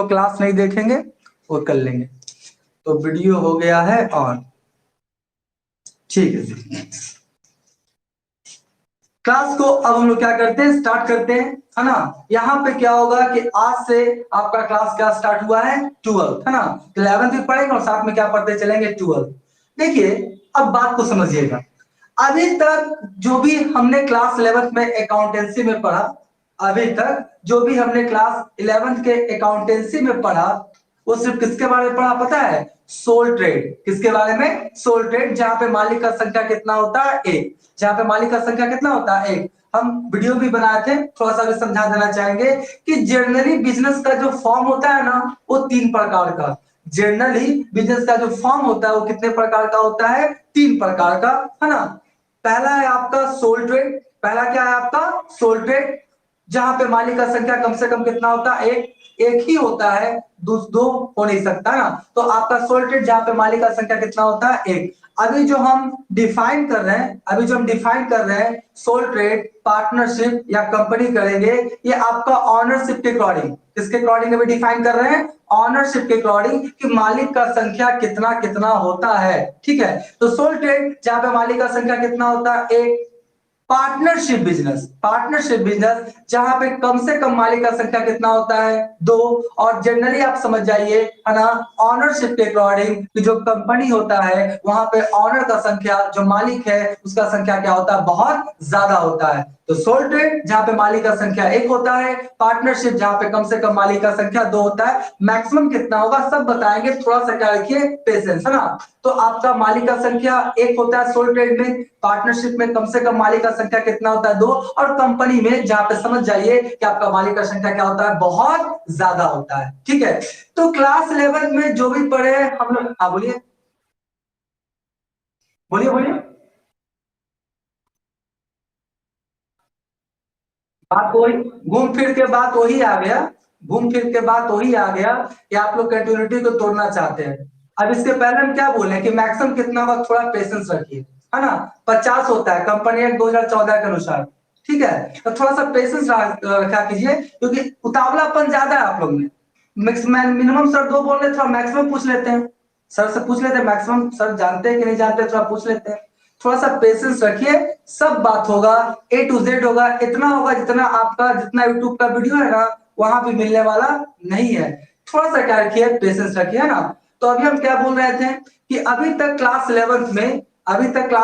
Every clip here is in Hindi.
तो क्लास नहीं देखेंगे वो कर लेंगे। तो वीडियो हो गया है ऑन, ठीक है जी। क्लास को अब हम लोग क्या करते हैं, स्टार्ट करते हैं, है ना। यहाँ पे क्या होगा कि आज से आपका क्लास क्या स्टार्ट हुआ है, 12th, है ना। 11th भी पढ़ेंगे और साथ में क्या पढ़ते चलेंगे, 12th। देखिए अब बात को समझिएगा। अभी तक जो भी हमने क्लास 11th में अकाउंटेंसी में पढ़ा, अभी तक जो भी हमने क्लास 11th के अकाउंटेंसी में पढ़ा, वो सिर्फ किसके बारे में पढ़ा पता है, सोल ट्रेड। किसके बारे में, सोल ट्रेड, जहां पे मालिक का संख्या कितना होता है, एक। जहां पे मालिक का संख्या कितना होता है, एक। हम वीडियो भी बनाए थे, थोड़ा सा भी समझा देना चाहेंगे कि जनरली बिजनेस का जो फॉर्म होता है ना, वो 3 प्रकार का। जनरली बिजनेस का जो फॉर्म होता है वो कितने प्रकार का होता है, 3 प्रकार का, है ना। पहला है आपका सोल ट्रेड। पहला क्या है आपका, सोल ट्रेड, जहां पे मालिक का संख्या कम से कम कितना होता है, एक। एक ही होता है, दो हो नहीं सकता ना। तो आपका सोल ट्रेड जहां पे मालिक का संख्या कितना होता है, एक। अभी जो हम डिफाइन कर रहे हैं, सोल ट्रेड, पार्टनरशिप या कंपनी करेंगे, ये आपका ऑनरशिप के अकॉर्डिंग, किसके अकॉर्डिंग अभी डिफाइन कर रहे हैं, ऑनरशिप के अकॉर्डिंग, कि मालिक का संख्या कितना कितना होता है, ठीक है। तो सोल ट्रेड जहां पे मालिक का संख्या कितना होता है, एक। पार्टनरशिप बिजनेस जहां पे कम से कम मालिक का संख्या कितना होता है, दो। और जनरली आप समझ जाइए, है ना, ऑनरशिप के अकॉर्डिंग कि जो कंपनी होता है वहां पे ऑनर का संख्या, जो मालिक है उसका संख्या क्या होता है, बहुत ज्यादा होता है। तो सोल ट्रेड जहां पे मालिक का संख्या एक होता है, पार्टनरशिप जहां पे कम से कम मालिक का संख्या दो होता है। मैक्सिमम कितना होगा सब बताएंगे, थोड़ा सा क्या रखिए, पेशेंस, है ना। तो आपका मालिक का संख्या एक होता है सोल ट्रेड में, पार्टनरशिप में कम से कम मालिक का संख्या कितना होता है, दो। और कंपनी में जहां पे समझ जाइए कि आपका मालिक का संख्या क्या होता है, बहुत ज्यादा होता है, ठीक है। तो क्लास 11 में जो भी पढ़े हम लोग, हाँ बोलिए बोलिए बोलिए। बात वही, घूम फिर के बात वही आ गया, घूम फिर के बात वही आ गया कि आप लोग कंटिन्यूटी को तोड़ना चाहते हैं। अब इसके पहले हम क्या बोले कि मैक्सिमम कितना होगा, थोड़ा पेशेंस रखिए, है ना। 50 होता है कंपनी एक्ट 2014 के अनुसार, ठीक है। तो थोड़ा सा पेशेंस रखा कीजिए, क्योंकि उतावलापन ज्यादा है आप लोग में। मिनिमम सर दो बोल रहे, थोड़ा मैक्सिमम पूछ लेते हैं, सर से पूछ लेते हैं, मैक्सिमम सर जानते हैं कि नहीं जानते, थोड़ा पूछ लेते हैं। थोड़ा सा पेशेंस रखिए, सब बात होगा, ए टू जेड होगा, इतना होगा जितना आपका, जितना यूट्यूब का वीडियो है ना वहां पे मिलने वाला नहीं है। थोड़ा सा क्या रखिए, पेशेंस रखिए, है ना। तो अभी हम क्या बोल रहे थे कि अभी तक क्लास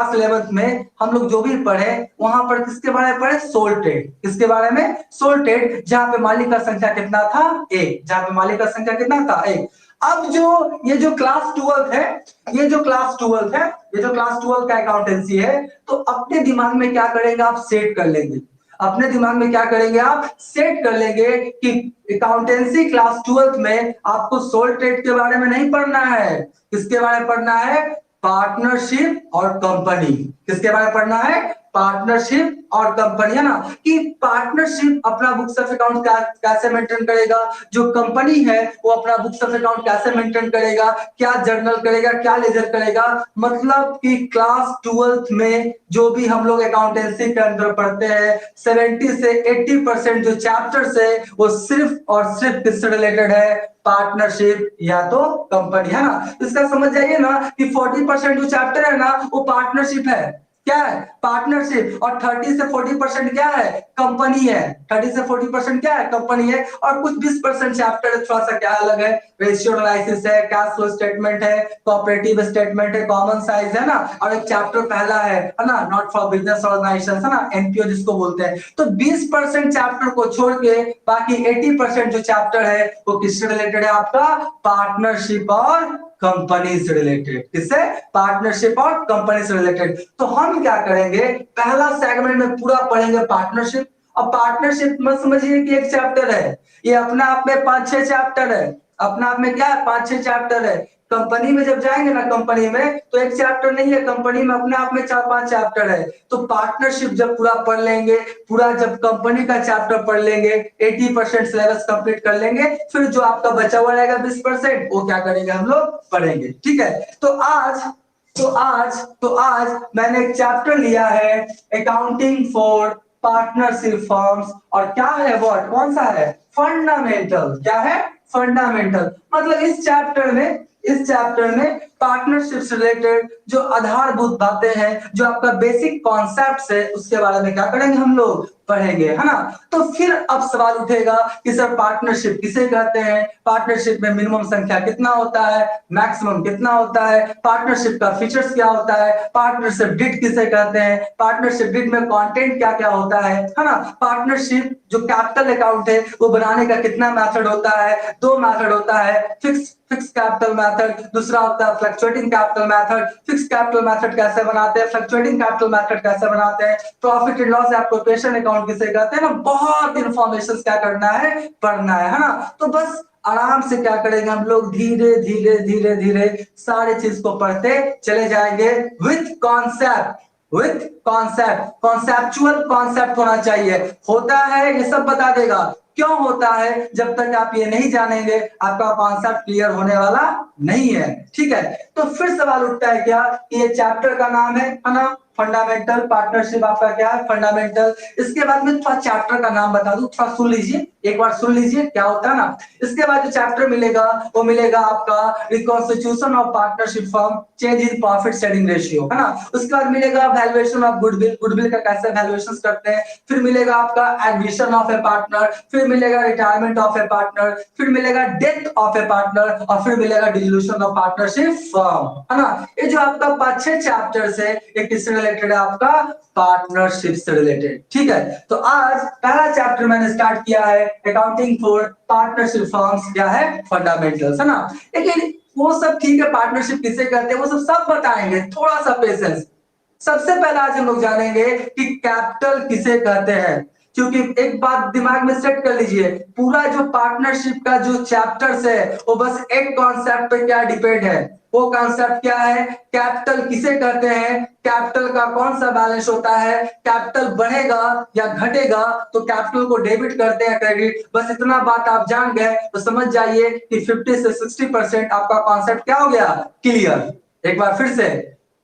11th में हम लोग जो भी पढ़े वहां पर किसके बारे में पढ़े, सोल ट्रेड। किसके बारे में, सोल ट्रेड, जहां पे मालिक का संख्या कितना था, एक। जहां पे मालिक का संख्या कितना था, एक। अब जो ये जो क्लास 12 है, ये जो क्लास 12 है, ये जो क्लास 12 का अकाउंटेंसी है, तो अपने दिमाग में क्या करेंगे आप, सेट कर लेंगे। अपने दिमाग में क्या करेंगे आप, सेट कर लेंगे कि अकाउंटेंसी क्लास 12 में आपको सोल ट्रेड के बारे में नहीं पढ़ना है। किसके बारे में पढ़ना है, पार्टनरशिप और कंपनी। किसके बारे में पढ़ना है, पार्टनरशिप और कंपनी, है ना। कि पार्टनरशिप अपना बुक्स ऑफ अकाउंट कैसे मेंटेन करेगा, जो कंपनी है वो अपना बुक्स ऑफ अकाउंट कैसे मेंटेन करेगा, क्या जर्नल करेगा, क्या लेजर करेगा। मतलब कि क्लास 12th में जो भी हम लोग अकाउंटेंसी के अंदर पढ़ते हैं, 70 से 80% जो चैप्टर्स है वो सिर्फ और सिर्फ किससे रिलेटेड है, पार्टनरशिप या तो कंपनी, है ना। इसका समझ जाइए ना कि 40% जो चैप्टर है ना वो पार्टनरशिप है, क्या है, पार्टनरशिप। और 30 से 40% क्या है, कंपनी है। 30 से 40% क्या है, कंपनी है। और कुछ 20% चैप्टर थोड़ा सा क्या अलग है, रेशियो एनालिसिस है, कैश फ्लो स्टेटमेंट है, कोऑपरेटिव स्टेटमेंट है, कॉमन साइज, है ना। और एक चैप्टर पहला है ना, नॉट फॉर बिजनेस ऑर्गेनाइजेशन, है ना, एनपीओ जिसको बोलते हैं। तो 20% चैप्टर को छोड़ के बाकी 80% जो चैप्टर है वो किससे रिलेटेड है, आपका पार्टनरशिप और कंपनी से रिलेटेड। किससे, पार्टनरशिप और कंपनी से रिलेटेड। तो हम क्या करेंगे, पहला सेगमेंट में पूरा पढ़ेंगे पार्टनरशिप। अब पार्टनरशिप मत समझिए कि एक चैप्टर है, ये अपने आप में 5-6 चैप्टर है। अपने आप में क्या है, 5-6 चैप्टर है। कंपनी में जब जाएंगे ना, कंपनी में तो एक चैप्टर नहीं है, कंपनी में अपने आप में 4-5 चैप्टर है। तो पार्टनरशिप जब पूरा पढ़ लेंगे, पूरा जब कंपनी का चैप्टर पढ़ लेंगे, 80% सिलेबस कंप्लीट कर लेंगे, फिर जो आपका बचा हुआ रहेगा 20% वो क्या करेंगे, हम लोग पढ़ेंगे, ठीक है। तो आज मैंने एक चैप्टर लिया है, अकाउंटिंग फॉर पार्टनरशिप फर्म्स। और क्या है, वर्ड कौन सा है, फंडामेंटल। क्या है, फंडामेंटल। मतलब इस चैप्टर में पार्टनरशिप से रिलेटेड जो आधारभूत बातें हैं, जो आपका बेसिक कॉन्सेप्ट्स है, उसके बारे में क्या करेंगे हम लोग, पढ़ेंगे, है ना। तो फिर अब सवाल उठेगा कि सर पार्टनरशिप किसे कहते हैं, पार्टनरशिप में मिनिमम संख्या कितना होता है, मैक्सिमम कितना होता है, पार्टनरशिप का फीचर्स क्या होता है, पार्टनरशिप डिड किसे कहते हैं, पार्टनरशिप डिड में कंटेंट क्या क्या होता है ना। पार्टनरशिप जो कैपिटल अकाउंट है वो बनाने का कितना मेथड होता है, दो मेथड होता है, फिक्स कैपिटल मेथड, दूसरा होता है fluctuating capital method. Fix capital method कैसे बनाते हैं, फ्लक्चुएटिंग कैपिटल मेथड कैसे बनाते हैं, profit and loss appropriation account किसे कहते हैं ना। बहुत इंफॉर्मेशन क्या करना है, पढ़ना है ना। तो बस आराम से क्या करेंगे हम लोग, धीरे धीरे धीरे धीरे सारे चीज को पढ़ते चले जाएंगे विथ कॉन्सेप्ट, कॉन्सेप्चुअल कॉन्सेप्ट होना चाहिए। होता है ये सब बता देगा, क्यों होता है, जब तक आप ये नहीं जानेंगे आपका कॉन्सेप्ट क्लियर होने वाला नहीं है, ठीक है। तो फिर सवाल उठता है क्या कि ये चैप्टर का नाम है ना फंडामेंटल, पार्टनरशिप आपका क्या है, फंडामेंटल। इसके बाद में थोड़ा चैप्टर का नाम बता दूं, थोड़ा सुन लीजिए, एक बार सुन लीजिए क्या होता है ना। इसके बाद जो चैप्टर मिलेगा वो मिलेगा आपका reconstitution of partnership form, change in profit sharing ratio, है ना। उसके बाद मिलेगा वैल्यूएशन ऑफ गुडविल, गुडविल का कैसे वैल्यूएशन करते हैं। फिर मिलेगा आपका एडमिशन ऑफ ए पार्टनर, फिर मिलेगा रिटायरमेंट ऑफ ए पार्टनर, फिर मिलेगा डेथ ऑफ ए पार्टनर, और फिर मिलेगा डिसोल्यूशन ऑफ पार्टनरशिप फॉर्म, है ना। ये जो आपका 5-6 चैप्टर्स है ये किससे रिलेटेड है, आपका पार्टनरशिप से रिलेटेड, ठीक है। तो आज पहला चैप्टर मैंने स्टार्ट किया है अकाउंटिंग फॉर पार्टनरशिप फॉर्म्स, क्या है, फंडामेंटल्स, है ना। लेकिन वो सब ठीक है, पार्टनरशिप किसे कहते हैं वो सब बताएंगे, थोड़ा सा पेशेंस। सबसे पहले आज हम लोग जानेंगे कि कैपिटल किसे कहते हैं। क्योंकि एक बात दिमाग में सेट कर लीजिए, पूरा जो पार्टनरशिप का जो चैप्टर्स है वो बस एक कॉन्सेप्ट पे क्या डिपेंड है, वो कॉन्सेप्ट क्या है, कैपिटल किसे कहते हैं, कैपिटल का कौन सा बैलेंस होता है, कैपिटल बढ़ेगा या घटेगा तो कैपिटल को डेबिट करते हैं क्रेडिट। बस इतना बात आप जान गए तो समझ जाइए कि 50 से 60% आपका कॉन्सेप्ट क्या हो गया, क्लियर। एक बार फिर से,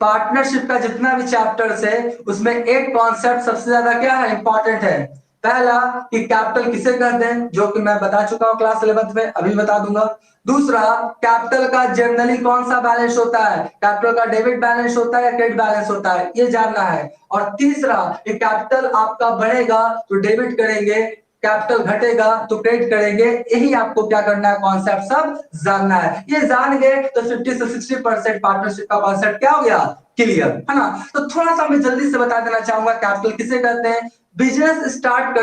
पार्टनरशिप का जितना भी चैप्टर्स है उसमें एक कॉन्सेप्ट सबसे ज्यादा क्या है, इंपॉर्टेंट है। पहला कि कैपिटल किसे कहते हैं, जो कि मैं बता चुका हूं क्लास 11th में, अभी बता दूंगा। दूसरा, कैपिटल का जनरली कौन सा बैलेंस होता है, कैपिटल का डेबिट बैलेंस होता है या क्रेडिट बैलेंस होता है, ये जानना है। और तीसरा, कि कैपिटल आपका बढ़ेगा तो डेबिट करेंगे, कैपिटल घटेगा तो क्रेडिट करेंगे, यही आपको क्या करना है, कॉन्सेप्ट सब जानना है। ये जान गए तो 50 से 60% पार्टनरशिप का कॉन्सेप्ट क्या हो गया, क्लियर, है ना। तो थोड़ा सा मैं जल्दी से बता देना चाहूंगा कैपिटल किसे कहते हैं। बिजनेस स्टार्ट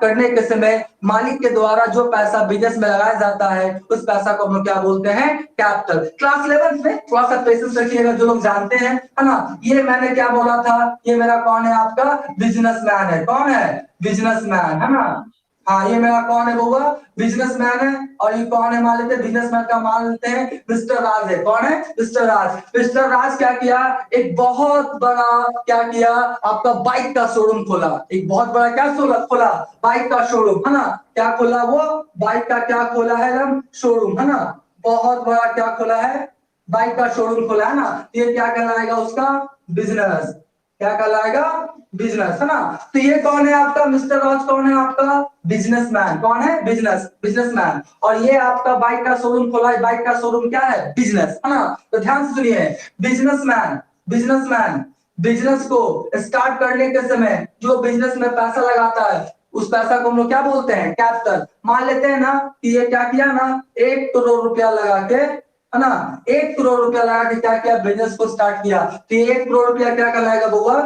करने के समय मालिक के द्वारा जो पैसा बिजनेस में लगाया जाता है उस पैसा को हम लोग क्या बोलते हैं, कैपिटल। क्लास 11 में थोड़ा सा पेशेंस रखिएगा, जो लोग जानते हैं, है ना। ये मैंने क्या बोला था, ये मेरा कौन है, आपका बिजनेसमैन है, कौन है, बिजनेसमैन, है ना। हाँ, ये मेरा कौन है बउआ, बिजनेसमैन है। और ये कौन है, मान लेते हैं बिजनेसमैन का मान लेते हैं मिस्टर राज है, कौन है, मिस्टर राज। मिस्टर राज क्या किया, एक बहुत बड़ा क्या किया, आपका बाइक का शोरूम खोला, एक बहुत बड़ा क्या खोला, बाइक का शोरूम, है ना। क्या खोला वो, बाइक का क्या खोला है, हम शोरूम, है ना। बहुत बड़ा क्या खोला है, बाइक का शोरूम खोला है ना। ये क्या कहलाएगा उसका, बिजनेस, क्या कहलाएगा, बिजनेस, है ना। तो ये कौन है आपका मिस्टर राज, कौन है आपका, बिजनेसमैन, कौन है, बिजनेसमैन। और ये आपका बाइक का शोरूम खोला है, बाइक का शोरूम क्या है, बिजनेस, है ना। तो ध्यान से सुनिए, बिजनेसमैन बिजनेस को स्टार्ट करने के समय जो बिजनेस में पैसा लगाता है उस पैसा को हम लोग क्या बोलते हैं, कैपिटल। मान लेते हैं ना कि ये क्या किया ना, 1 करोड़ रुपया लगा के, है ना, 1 करोड़ रुपया लगा के क्या किया, बिजनेस को स्टार्ट किया। तो ये 1 करोड़ रुपया क्या कहलाएगा बउआ,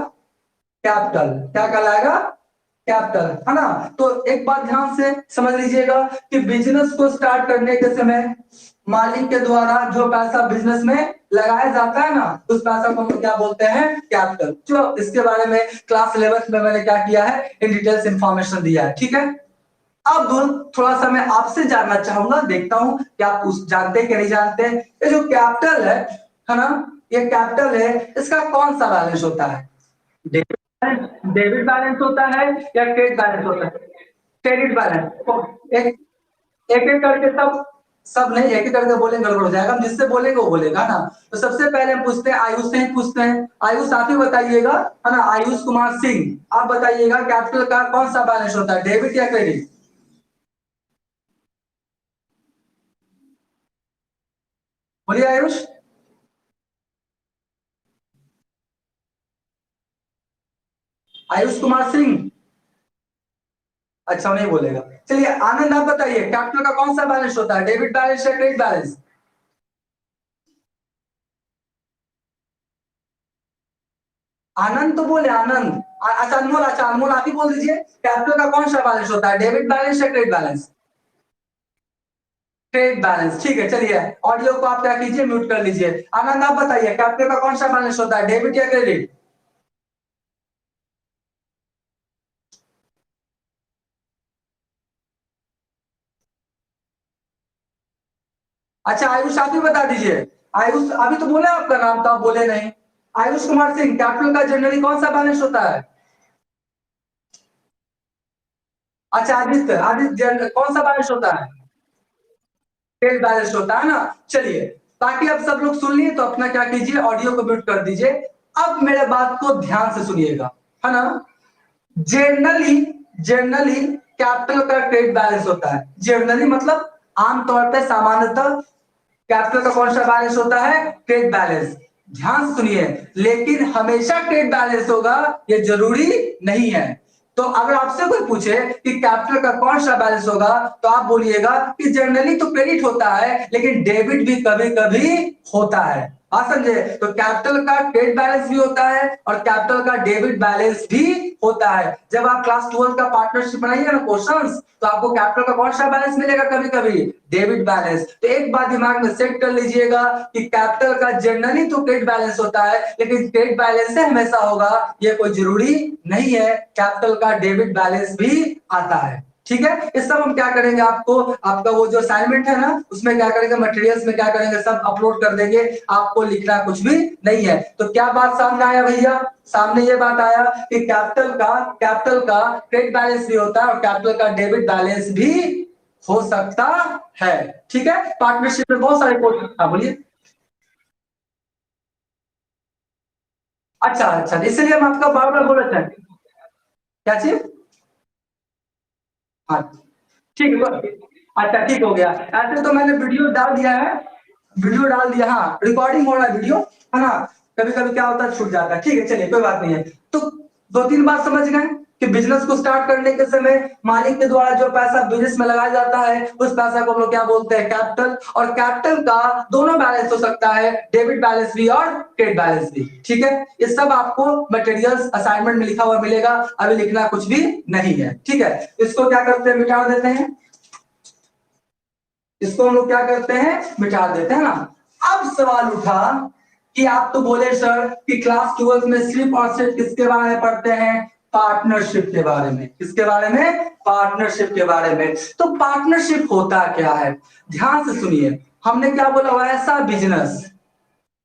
कैपिटल, क्या कहलाएगा, कैपिटल, है ना। तो एक बात ध्यान से समझ लीजिएगा कि बिजनेस को स्टार्ट करने के समय मालिक के द्वारा जो पैसा बिजनेस में लगाया जाता है ना उस पैसा को हम क्या बोलते हैं, कैपिटल। जो इसके बारे में क्लास 11th में मैंने क्या किया है, इन डिटेल्स इंफॉर्मेशन दिया है, ठीक है। अब थोड़ा सा मैं आपसे जानना चाहूंगा, देखता हूं कि आप उस जानते हैं कि नहीं जानते। ये जो कैपिटल है ना, ये कैपिटल है, इसका कौन सा बैलेंस होता है, डेबिट बैलेंस होता है या क्रेडिट बैलेंस होता है, क्रेडिट बैलेंस। तो एक एक एक करके सब नहीं, एक एक करके बोलेंगे गड़बड़ हो जाएगा, हम जिससे बोलेंगे वो बोलेगा ना। तो सबसे पहले हम पूछते हैं, आयुष से ही पूछते हैं। आयुष आप ही बताइएगा, है ना, आयुष कुमार सिंह, आप बताइएगा कैपिटल का कौन सा बैलेंस होता है, डेबिट या क्रेडिट। बोलिए आयुष। आयुष कुमार सिंह, अच्छा नहीं बोलेगा। चलिए आनंद आप बताइए, कैपिटल का कौन सा बैलेंस होता है, डेबिट बैलेंस या क्रेडिट बैलेंस? आनंद तो बोले, आनंद। अच्छा अनमोल आप ही बोल दीजिए, कैपिटल का कौन सा बैलेंस होता है, डेबिट बैलेंस या क्रेडिट बैलेंस? क्रेडिट बैलेंस, ठीक है। चलिए ऑडियो को आप क्या कीजिए, म्यूट कर लीजिए। आनंद आप बताइए, कैपिटल का कौन सा बैलेंस होता है, डेबिट या क्रेडिट? अच्छा आयुष आप ही बता दीजिए। आयुष अभी तो बोले आपका नाम, तो आप बोले नहीं। आयुष कुमार सिंह, कैपिटल का जनरली कौन सा बैलेंस होता है? अच्छा आदित्य, कौन सा बैलेंस होता है? क्रेडिट बैलेंस होता है ना। चलिए, ताकि आप सब लोग सुन लिए तो अपना क्या कीजिए, ऑडियो को म्यूट कर दीजिए। अब मेरे बात को ध्यान से सुनिएगा, है ना। जनरली जनरली कैपिटल का क्रेडिट बैलेंस होता है। जनरली मतलब आमतौर पे, सामान्यतः कैपिटल का कौन सा बैलेंस होता है, क्रेडिट बैलेंस। ध्यान से सुनिए, लेकिन हमेशा क्रेडिट बैलेंस होगा ये जरूरी नहीं है। तो अगर आपसे कोई पूछे कि कैपिटल का कौन सा बैलेंस होगा, तो आप बोलिएगा कि जनरली तो क्रेडिट होता है, लेकिन डेबिट भी कभी कभी होता है। हाँ समझे, तो कैपिटल का क्रेडिट बैलेंस भी होता है और कैपिटल का डेबिट बैलेंस भी होता है। जब आप क्लास 12 का पार्टनरशिप बनाइएगा ना क्वेश्चंस, तो आपको कैपिटल का कौन सा बैलेंस मिलेगा, कभी कभी डेबिट बैलेंस। तो एक बात दिमाग में सेट कर लीजिएगा कि कैपिटल का जनरली तो क्रेडिट बैलेंस होता है, लेकिन क्रेडिट बैलेंस से हमेशा होगा ये कोई जरूरी नहीं है। कैपिटल का डेबिट बैलेंस भी आता है, ठीक है। इस सब हम क्या करेंगे, आपको आपका वो जो असाइनमेंट है ना, उसमें क्या करेंगे, मटेरियल्स में क्या करेंगे, सब अपलोड कर देंगे। आपको लिखना कुछ भी नहीं है। तो क्या बात सामने आया भैया, सामने ये बात आया कि कैपिटल का क्रेडिट बैलेंस भी होता है और कैपिटल का डेबिट बैलेंस भी हो सकता है, ठीक है। पार्टनरशिप में बहुत सारे कोर्स, हाँ बोलिए। अच्छा अच्छा, इसलिए हम आपका बार बार बोल रहे थे। क्या चीज? हाँ ठीक है। अच्छा ठीक हो गया, ऐसे तो मैंने वीडियो डाल दिया है, वीडियो डाल दिया, हाँ रिकॉर्डिंग हो रहा है वीडियो, है ना। कभी कभी क्या होता है, छूट जाता है, ठीक है। चलिए कोई बात नहीं है। तो दो तीन बात समझ गए कि बिजनेस को स्टार्ट करने के समय मालिक के द्वारा जो पैसा बिजनेस में लगाया जाता है, उस पैसा को हम लोग क्या बोलते हैं, कैपिटल। और कैपिटल का दोनों बैलेंस हो सकता है, डेबिट बैलेंस भी और क्रेडिट बैलेंस भी, ठीक है। ये सब आपको मटेरियल्स असाइनमेंट में लिखा हुआ मिलेगा, अभी लिखना कुछ भी नहीं है, ठीक है। इसको क्या करते हैं, मिटा देते हैं। इसको हम लोग क्या करते हैं, मिटा देते हैं ना। अब सवाल उठा कि आप तो बोले सर कि क्लास 12 में सिर्फ और सिर्फ किसके बारे में पढ़ते हैं, पार्टनरशिप के बारे में। किसके बारे में, पार्टनरशिप के बारे में। तो पार्टनरशिप होता क्या है, ध्यान से सुनिए। हमने क्या बोला, ऐसा बिजनेस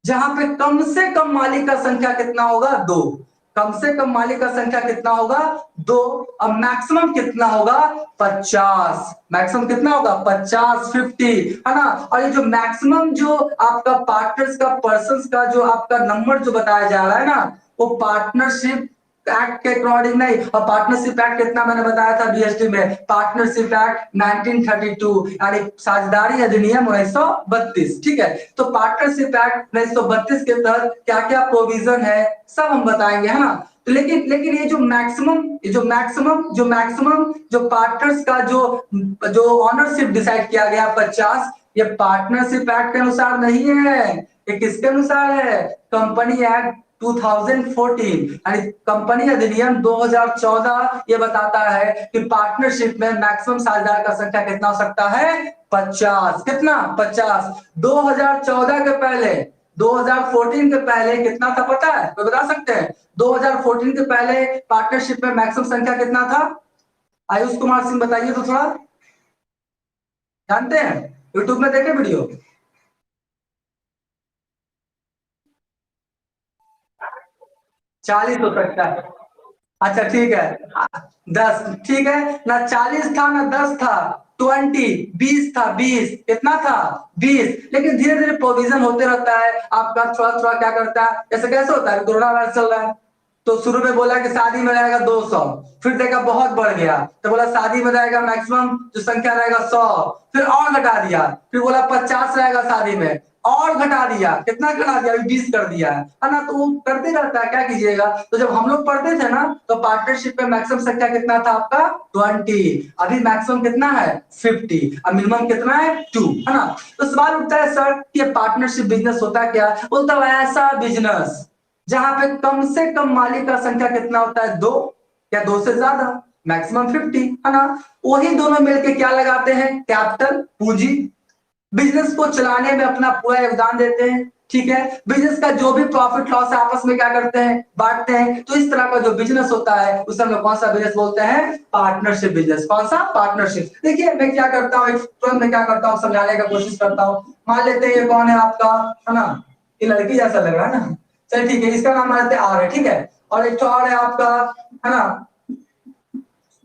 जहां पे कम से कम मालिक का संख्या कितना होगा, दो। कम से कम मालिक का संख्या कितना होगा, दो। अब मैक्सिमम कितना होगा, 50। मैक्सिमम कितना होगा, 50, 50, है ना। और ये जो मैक्सिमम जो आपका पार्टनर्स का, पर्संस का जो आपका नंबर जो बताया जा रहा है ना, वो पार्टनरशिप एक्ट के अकॉर्डिंग नहीं। और पार्टनरशिप एक्ट कितना मैंने बताया था बीएसटी में, पार्टनरशिप एक्ट 1932, यानी साझेदारी अधिनियम 1932, ठीक है। तो पार्टनरशिप एक्ट 1932 के तहत क्या क्या प्रोविजन है, सब हम बताएंगे, है ना। तो लेकिन लेकिन ये जो पार्टनर्स का जो ऑनरशिप डिसाइड किया गया 50, ये पार्टनरशिप एक्ट के अनुसार नहीं है। ये किसके अनुसार है, कंपनी एक्ट 2014, यानी कंपनी अधिनियम 2014 ये बताता है कि पार्टनरशिप में मैक्सिमम साझेदार का संख्या कितना हो सकता है, 50। कितना, 50। 2014 के पहले, 2014 के पहले कितना था पता है, तो बता सकते हैं? 2014 के पहले पार्टनरशिप में मैक्सिमम संख्या कितना था? आयुष कुमार सिंह बताइए तो थोड़ा, जानते हैं? यूट्यूब में देखे वीडियो? 40 हो सकता है। अच्छा ठीक है, 10, ठीक है ना। 40 था ना 10 था, 20, 20 था, 20 कितना था, 20। लेकिन धीरे धीरे प्रोविजन होते रहता है आपका, थोड़ा थोड़ा क्या करता है, जैसे कैसे होता है, कोरोना वायरस चल रहा है, तो शुरू में बोला कि शादी में रहेगा 200, फिर देखा बहुत बढ़ गया, तो बोला शादी में रहेगा मैक्सिमम जो संख्या रहेगा 100, फिर और घटा दिया, फिर बोला 50 रहेगा शादी में, और घटा दिया, कितना घटा दिया, अभी 20 कर दिया है ना, तो वो करते रहता है, क्या कीजिएगा। तो जब हम लोग पढ़ते थे ना तो पार्टनरशिप में मैक्सिमम संख्या कितना था आपका 20, अभी मैक्सिमम कितना है 50, अब मिनिमम कितना है 2, है ना। तो सवाल उठता है सर कि पार्टनरशिप बिजनेस होता है क्या, बोलता है ऐसा बिजनेस जहां पे कम से कम मालिक का संख्या कितना होता है 2 या 2 से ज्यादा, मैक्सिमम 50, है ना। वही दोनों मिलके क्या लगाते हैं, कैपिटल, पूंजी, बिजनेस को चलाने में अपना पूरा योगदान देते हैं, ठीक है। बिजनेस का जो भी प्रॉफिट लॉस है आपस में क्या करते हैं, बांटते हैं। तो इस तरह का जो बिजनेस होता है उसे हम लोग कौन सा बिजनेस बोलते हैं, पार्टनरशिप बिजनेस। कौन सा, पार्टनरशिप। देखिए मैं क्या करता हूँ, तुरंत मैं क्या करता हूँ समझाने का कोशिश करता हूँ। मान लेते हैं ये कौन है आपका, है ना, ये लड़की जैसा लग रहा है ना, चल ठीक है, इसका नाम मान लेते हैं आर है, ठीक है। और एक तो और है आपका, है ना,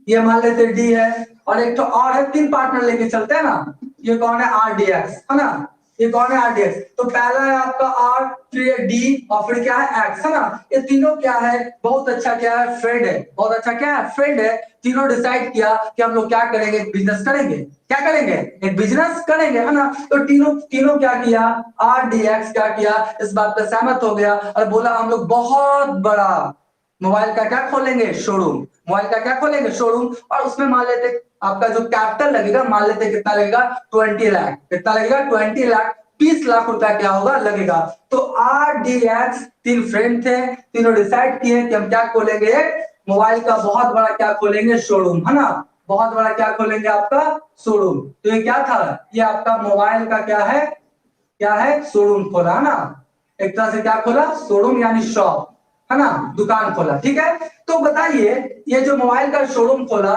ये मान लेते डी है, और एक तो और है, 3 पार्टनर लेके चलते हैं ना। ये कौन है, आरडीएक्स, है ना, ये कौन है, आरडीएक्स। तो पहला है आपका आर, फिर ये डी, और फिर क्या है एक्स, है ना। ये तीनों क्या है, बहुत अच्छा क्या है, फ्रेंड है, बहुत अच्छा क्या है, फ्रेंड है। तीनों डिसाइड किया कि हम लोग क्या करेंगे, बिजनेस करेंगे। क्या करेंगे, एक बिजनेस करेंगे, है ना। तो तीनों तीनों क्या किया, आर डी एक्स क्या किया, इस बात पर सहमत हो गया और बोला हम लोग बहुत बड़ा मोबाइल का क्या खोलेंगे, शोरूम। मोबाइल का क्या खोलेंगे, शोरूम। और उसमें मान लेते आपका जो कैपिटल लगेगा, मान लेते कितना लगेगा, 20 लाख। कितना लगेगा, 20 लाख, 20 लाख रुपया क्या होगा, लगेगा। तो आर डी एक्स 3 फ्रेंड थे, तीनों डिसाइड किए कि हम क्या खोलेंगे, एक मोबाइल का बहुत बड़ा क्या खोलेंगे, शोरूम, है ना। बहुत बड़ा क्या खोलेंगे, आपका शोरूम। तो ये क्या था, ये आपका मोबाइल का क्या है, शोरूम खोला, है ना। एक तरह से क्या खोला, शोरूम यानी शॉप, है ना, दुकान खोला, ठीक है। तो बताइए ये जो मोबाइल का शोरूम खोला,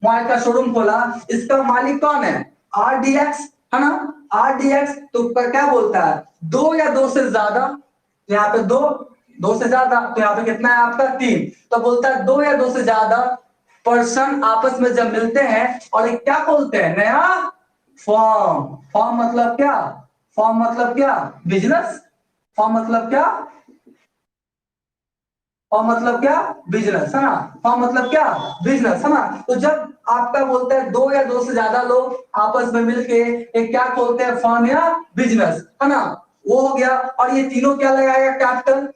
मोबाइल का शोरूम खोला, इसका मालिक कौन है, आरडीएक्स, है ना। आरडीएक्स तो ऊपर क्या बोलता है, 2 या 2 से ज्यादा। तो यहाँ पे 2, 2 से ज्यादा, तो यहाँ पे कितना है आपका 3। तो बोलता है 2 या 2 से ज्यादा पर्सन आपस में जब मिलते हैं और एक क्या बोलते हैं, नया फॉर्म। फॉर्म मतलब क्या, फॉर्म मतलब क्या, बिजनेस। फॉर्म मतलब क्या, और मतलब क्या, बिजनेस, है ना। और मतलब क्या, बिजनेस, है ना। तो जब आपका बोलता है 2 या 2 से ज्यादा लोग आपस में मिलके एक क्या खोलते हैं, फर्म या बिजनेस, है ना, वो हो गया। और ये तीनों क्या लगाएगा, कैपिटल।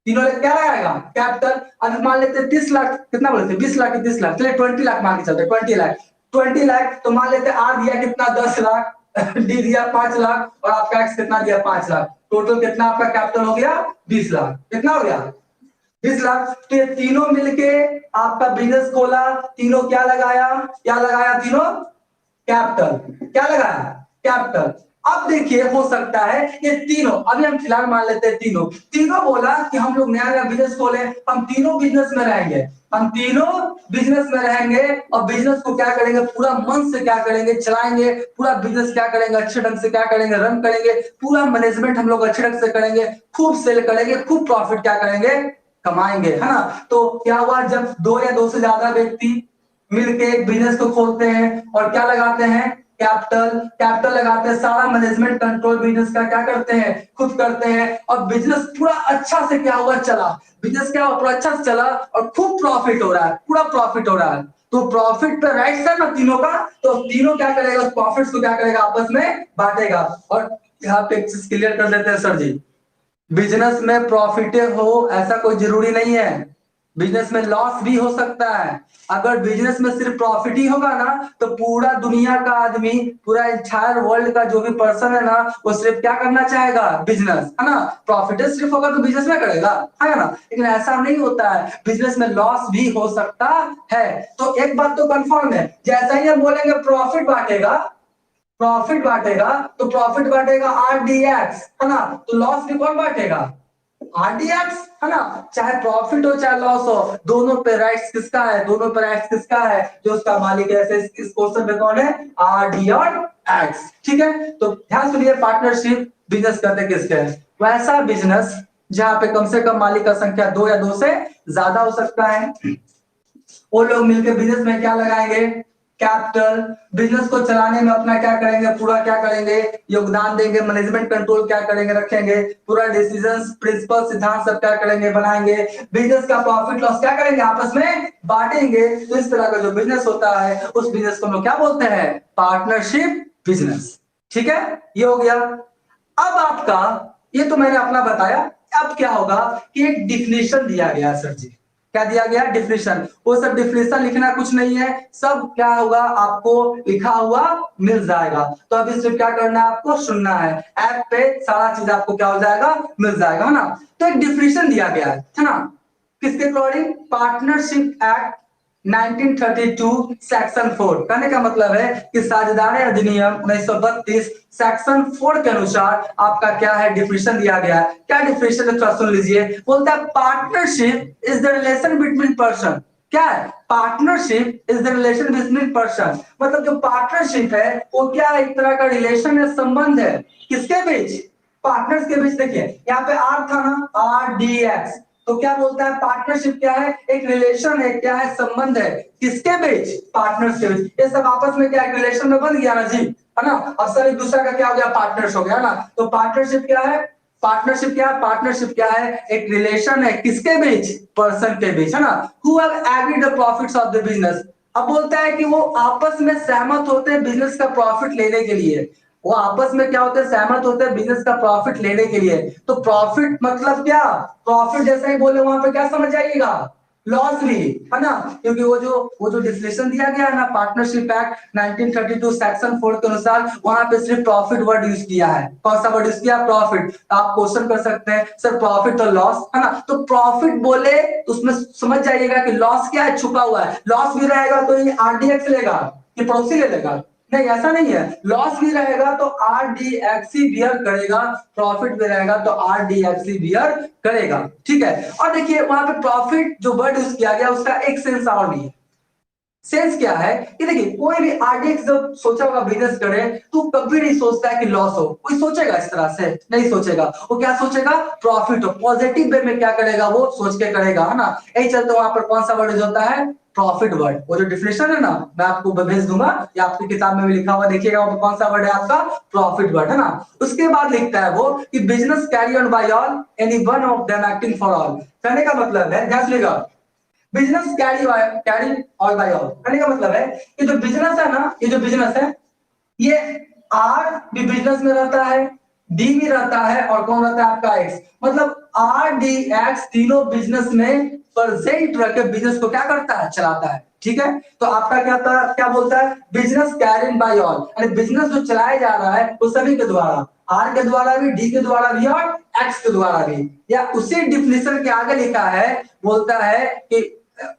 तीनों क्या लगाएगा, कैपिटल। अब मान लेते हैं 30 लाख, कितना बोलते हैं, 20 लाख की 30 लाख, चलिए 20 लाख मान के चलते हैं, 20 लाख, 20 लाख। तो मान लेते हैं आर दिया कितना, 10 लाख, डी दिया 5 लाख, और आपका एक्स कितना दिया, 5 लाख। टोटल कितना आपका कैपिटल हो गया, 20 लाख। कितना हो गया, 20 लाख। तो ये तीनों मिलके आपका बिजनेस खोला, तीनों क्या लगाया तीनों, कैपिटल। क्या लगाया, कैपिटल। अब देखिए हो सकता है ये तीनों, अभी हम फिलहाल मान लेते हैं तीनों तीनों बोला कि हम लोग नया नया बिजनेस खोले, हम तीनों बिजनेस में रहेंगे, हम तीनों बिजनेस में रहेंगे। और बिजनेस को क्या करेंगे, पूरा मन से क्या करेंगे, चलाएंगे। पूरा बिजनेस क्या करेंगे, अच्छे ढंग से क्या करेंगे, रन करेंगे। पूरा मैनेजमेंट हम लोग अच्छे ढंग से करेंगे, खूब सेल करेंगे, खूब प्रॉफिट क्या करेंगे, कमाएंगे, है ना। तो क्या हुआ, जब 2 या 2 से ज्यादा व्यक्ति मिलके एक बिजनेस को खोलते हैं और क्या लगाते हैं, कैपिटल। कैपिटल लगाते हैं, सारा मैनेजमेंट कंट्रोल बिजनेस का क्या करते हैं, खुद करते हैं। और बिजनेस पूरा अच्छा से क्या हुआ, चला। बिजनेस क्या हुआ, पूरा अच्छा से चला और खूब प्रॉफिट हो रहा है, पूरा प्रॉफिट हो रहा है। तो प्रॉफिट पे राइट है ना तीनों का। तो तीनों क्या करेगा, उस प्रॉफिट्स को क्या करेगा, आपस में बांटेगा। और यहाँ पे एक चीज क्लियर कर देते हैं सर जी, बिजनेस में प्रॉफिट हो ऐसा कोई जरूरी नहीं है, बिजनेस में लॉस भी हो सकता है। अगर बिजनेस में सिर्फ प्रॉफिट ही होगा ना तो पूरा दुनिया का आदमी, पूरा एंटायर वर्ल्ड का जो भी पर्सन है ना, वो सिर्फ क्या करना चाहेगा, बिजनेस, है ना। प्रॉफिट सिर्फ होगा तो बिजनेस में करेगा, है ना। लेकिन ऐसा नहीं होता है, बिजनेस में लॉस भी हो सकता है। तो एक बात तो कंफर्म है, जैसा ही हम बोलेंगे प्रॉफिट बांटेगा, प्रॉफिट बांटेगा तो प्रॉफिट बांटेगा आरडीएक्स, है ना। तो लॉस भी कौन बांटेगा, आरडीएक्स, है ना। चाहे प्रॉफिट हो चाहे लॉस हो, दोनों पे राइट्स किसका है, दोनों पे राइट्स किसका है, जो उसका मालिक है। ऐसे इस क्वेश्चन में कौन है, आरडी और एक्स, ठीक है। तो ध्यान सुनिए, पार्टनरशिप बिजनेस करते किसके है, वैसा बिजनेस जहां पे कम से कम मालिक का संख्या 2 या 2 से ज्यादा हो सकता है। वो लोग मिलकर बिजनेस में क्या लगाएंगे, कैपिटल। बिजनेस को चलाने में अपना क्या करेंगे, पूरा क्या करेंगे, योगदान देंगे। मैनेजमेंट कंट्रोल क्या करेंगे, रखेंगे। पूरा डिसीजंस, प्रिंसिपल, सिद्धांत सब क्या करेंगे, बनाएंगे। बिजनेस का प्रॉफिट लॉस क्या करेंगे, आपस में बांटेंगे। तो इस तरह का जो बिजनेस होता है उस बिजनेस को हम लोग क्या बोलते हैं, पार्टनरशिप बिजनेस, ठीक है। ये हो गया। अब आपका, ये तो मैंने अपना बताया, अब क्या होगा कि एक डिफिनेशन दिया गया सर जी। क्या दिया गया? डिफिनेशन। वो सब डिफिनेशन लिखना कुछ नहीं है, सब क्या होगा आपको लिखा हुआ मिल जाएगा। तो अभी सिर्फ क्या करना है, आपको सुनना है, ऐप पे सारा चीज आपको क्या हो जाएगा, मिल जाएगा, है ना। तो एक डिफिनेशन दिया गया है ना, किसके अकॉर्डिंग? Partnership act 1932 section 4। कहने का मतलब है कि साझेदारी अधिनियम 1932 सेक्शन 4 के अनुसार आपका क्या है, डिफिनेशन दिया गया है। क्या डिफिनेशन है, थोड़ा सुन लीजिए। बोलता है partnership is the relation between person. क्या है? Partnership is the relation between person. मतलब जो पार्टनरशिप है वो क्या है, एक तरह का रिलेशन है, संबंध है, किसके बीच? पार्टनर्स के बीच। देखिए यहाँ पे आर था ना, RDX, तो क्या बोलता है, पार्टनरशिप क्या है, एक रिलेशन है, क्या है, संबंध है, किसके बीच? पार्टनर्स के बीच। ये सब आपस में क्या रिलेशन में बन गया ना जी, है ना। अब सर एक दूसरा का क्या हो गया, पार्टनर्स हो गया ना। तो पार्टनरशिप क्या है, पार्टनरशिप क्या है, पार्टनरशिप क्या है, एक रिलेशन है, किसके बीच? पर्सन के बीच, है ना। Who have agreed the profits of the business. अब बोलता है कि वो आपस में सहमत होते हैं बिजनेस का प्रॉफिट लेने के लिए। वो आपस में क्या होते हैं, सहमत होते हैं बिजनेस का प्रॉफिट लेने के लिए। तो प्रॉफिट मतलब क्या? प्रॉफिट जैसे ही बोले वहां पे क्या समझ आइएगा, लॉस भी, है ना। क्योंकि वो जो डिफिनेशन दिया गया है ना, पार्टनरशिप एक्ट 1932 सेक्शन 4 के अनुसार, वहां पे सिर्फ प्रॉफिट वर्ड यूज किया है। कौन सा वर्ड यूज किया? प्रॉफिट। आप क्वेश्चन कर सकते हैं सर प्रॉफिट और लॉस, है ना। तो प्रॉफिट बोले तो उसमें समझ जाइएगा कि लॉस क्या है, छुपा हुआ है। लॉस भी रहेगा तो ये RDX लेगा कि पड़ोसी ले लेगा? नहीं, ऐसा नहीं है। लॉस भी रहेगा तो RDXC बियर करेगा, प्रॉफिट भी रहेगा तो RDXC बियर करेगा। ठीक है। और देखिए वहां पे प्रॉफिट जो वर्ड यूज किया गया उसका एक सेंस और भी है। सेंस क्या है कि देखिए कोई भी RDX जब सोचा होगा बिजनेस करे तो कभी नहीं सोचता है कि लॉस हो। कोई सोचेगा इस तरह से? नहीं सोचेगा। वो क्या सोचेगा? प्रॉफिट हो। पॉजिटिव वे में क्या करेगा, वो सोच के करेगा, है ना। यही चलते वहां पर कौन सा वर्ड यूज होता है? Profit word. वो जो डिफिनेशन है ना, मैं आपको भेज दूंगा या आपकी किताब में भी लिखा हुआ देखिएगा, वो कौन सा वर्ड है आपका? प्रॉफिट वर्ड, है ना। उसके बाद लिखता है वो कि business carry on by all, any one of them acting for all. कहने का मतलब है, ध्यान सुनिएगा, business carry all by all. कहने का मतलब है कि जो बिजनेस है ना, ये जो बिजनेस है, ये आर भी बिजनेस में रहता है, डी भी रहता है, और कौन रहता है आपका एक्स। मतलब RDX तीनों बिजनेस में प्रेजेंट रह के बिजनेस को क्या करता है, चलाता है। ठीक है। तो आपका क्या था, क्या बोलता है? बिजनेस कैरिड बाय ऑल, यानी बिजनेस जो चलाया जा रहा है वो सभी के द्वारा, आर के द्वारा भी, डी के द्वारा भी, और एक्स के द्वारा भी। या उसी डिफिनेशन के आगे लिखा है, बोलता है कि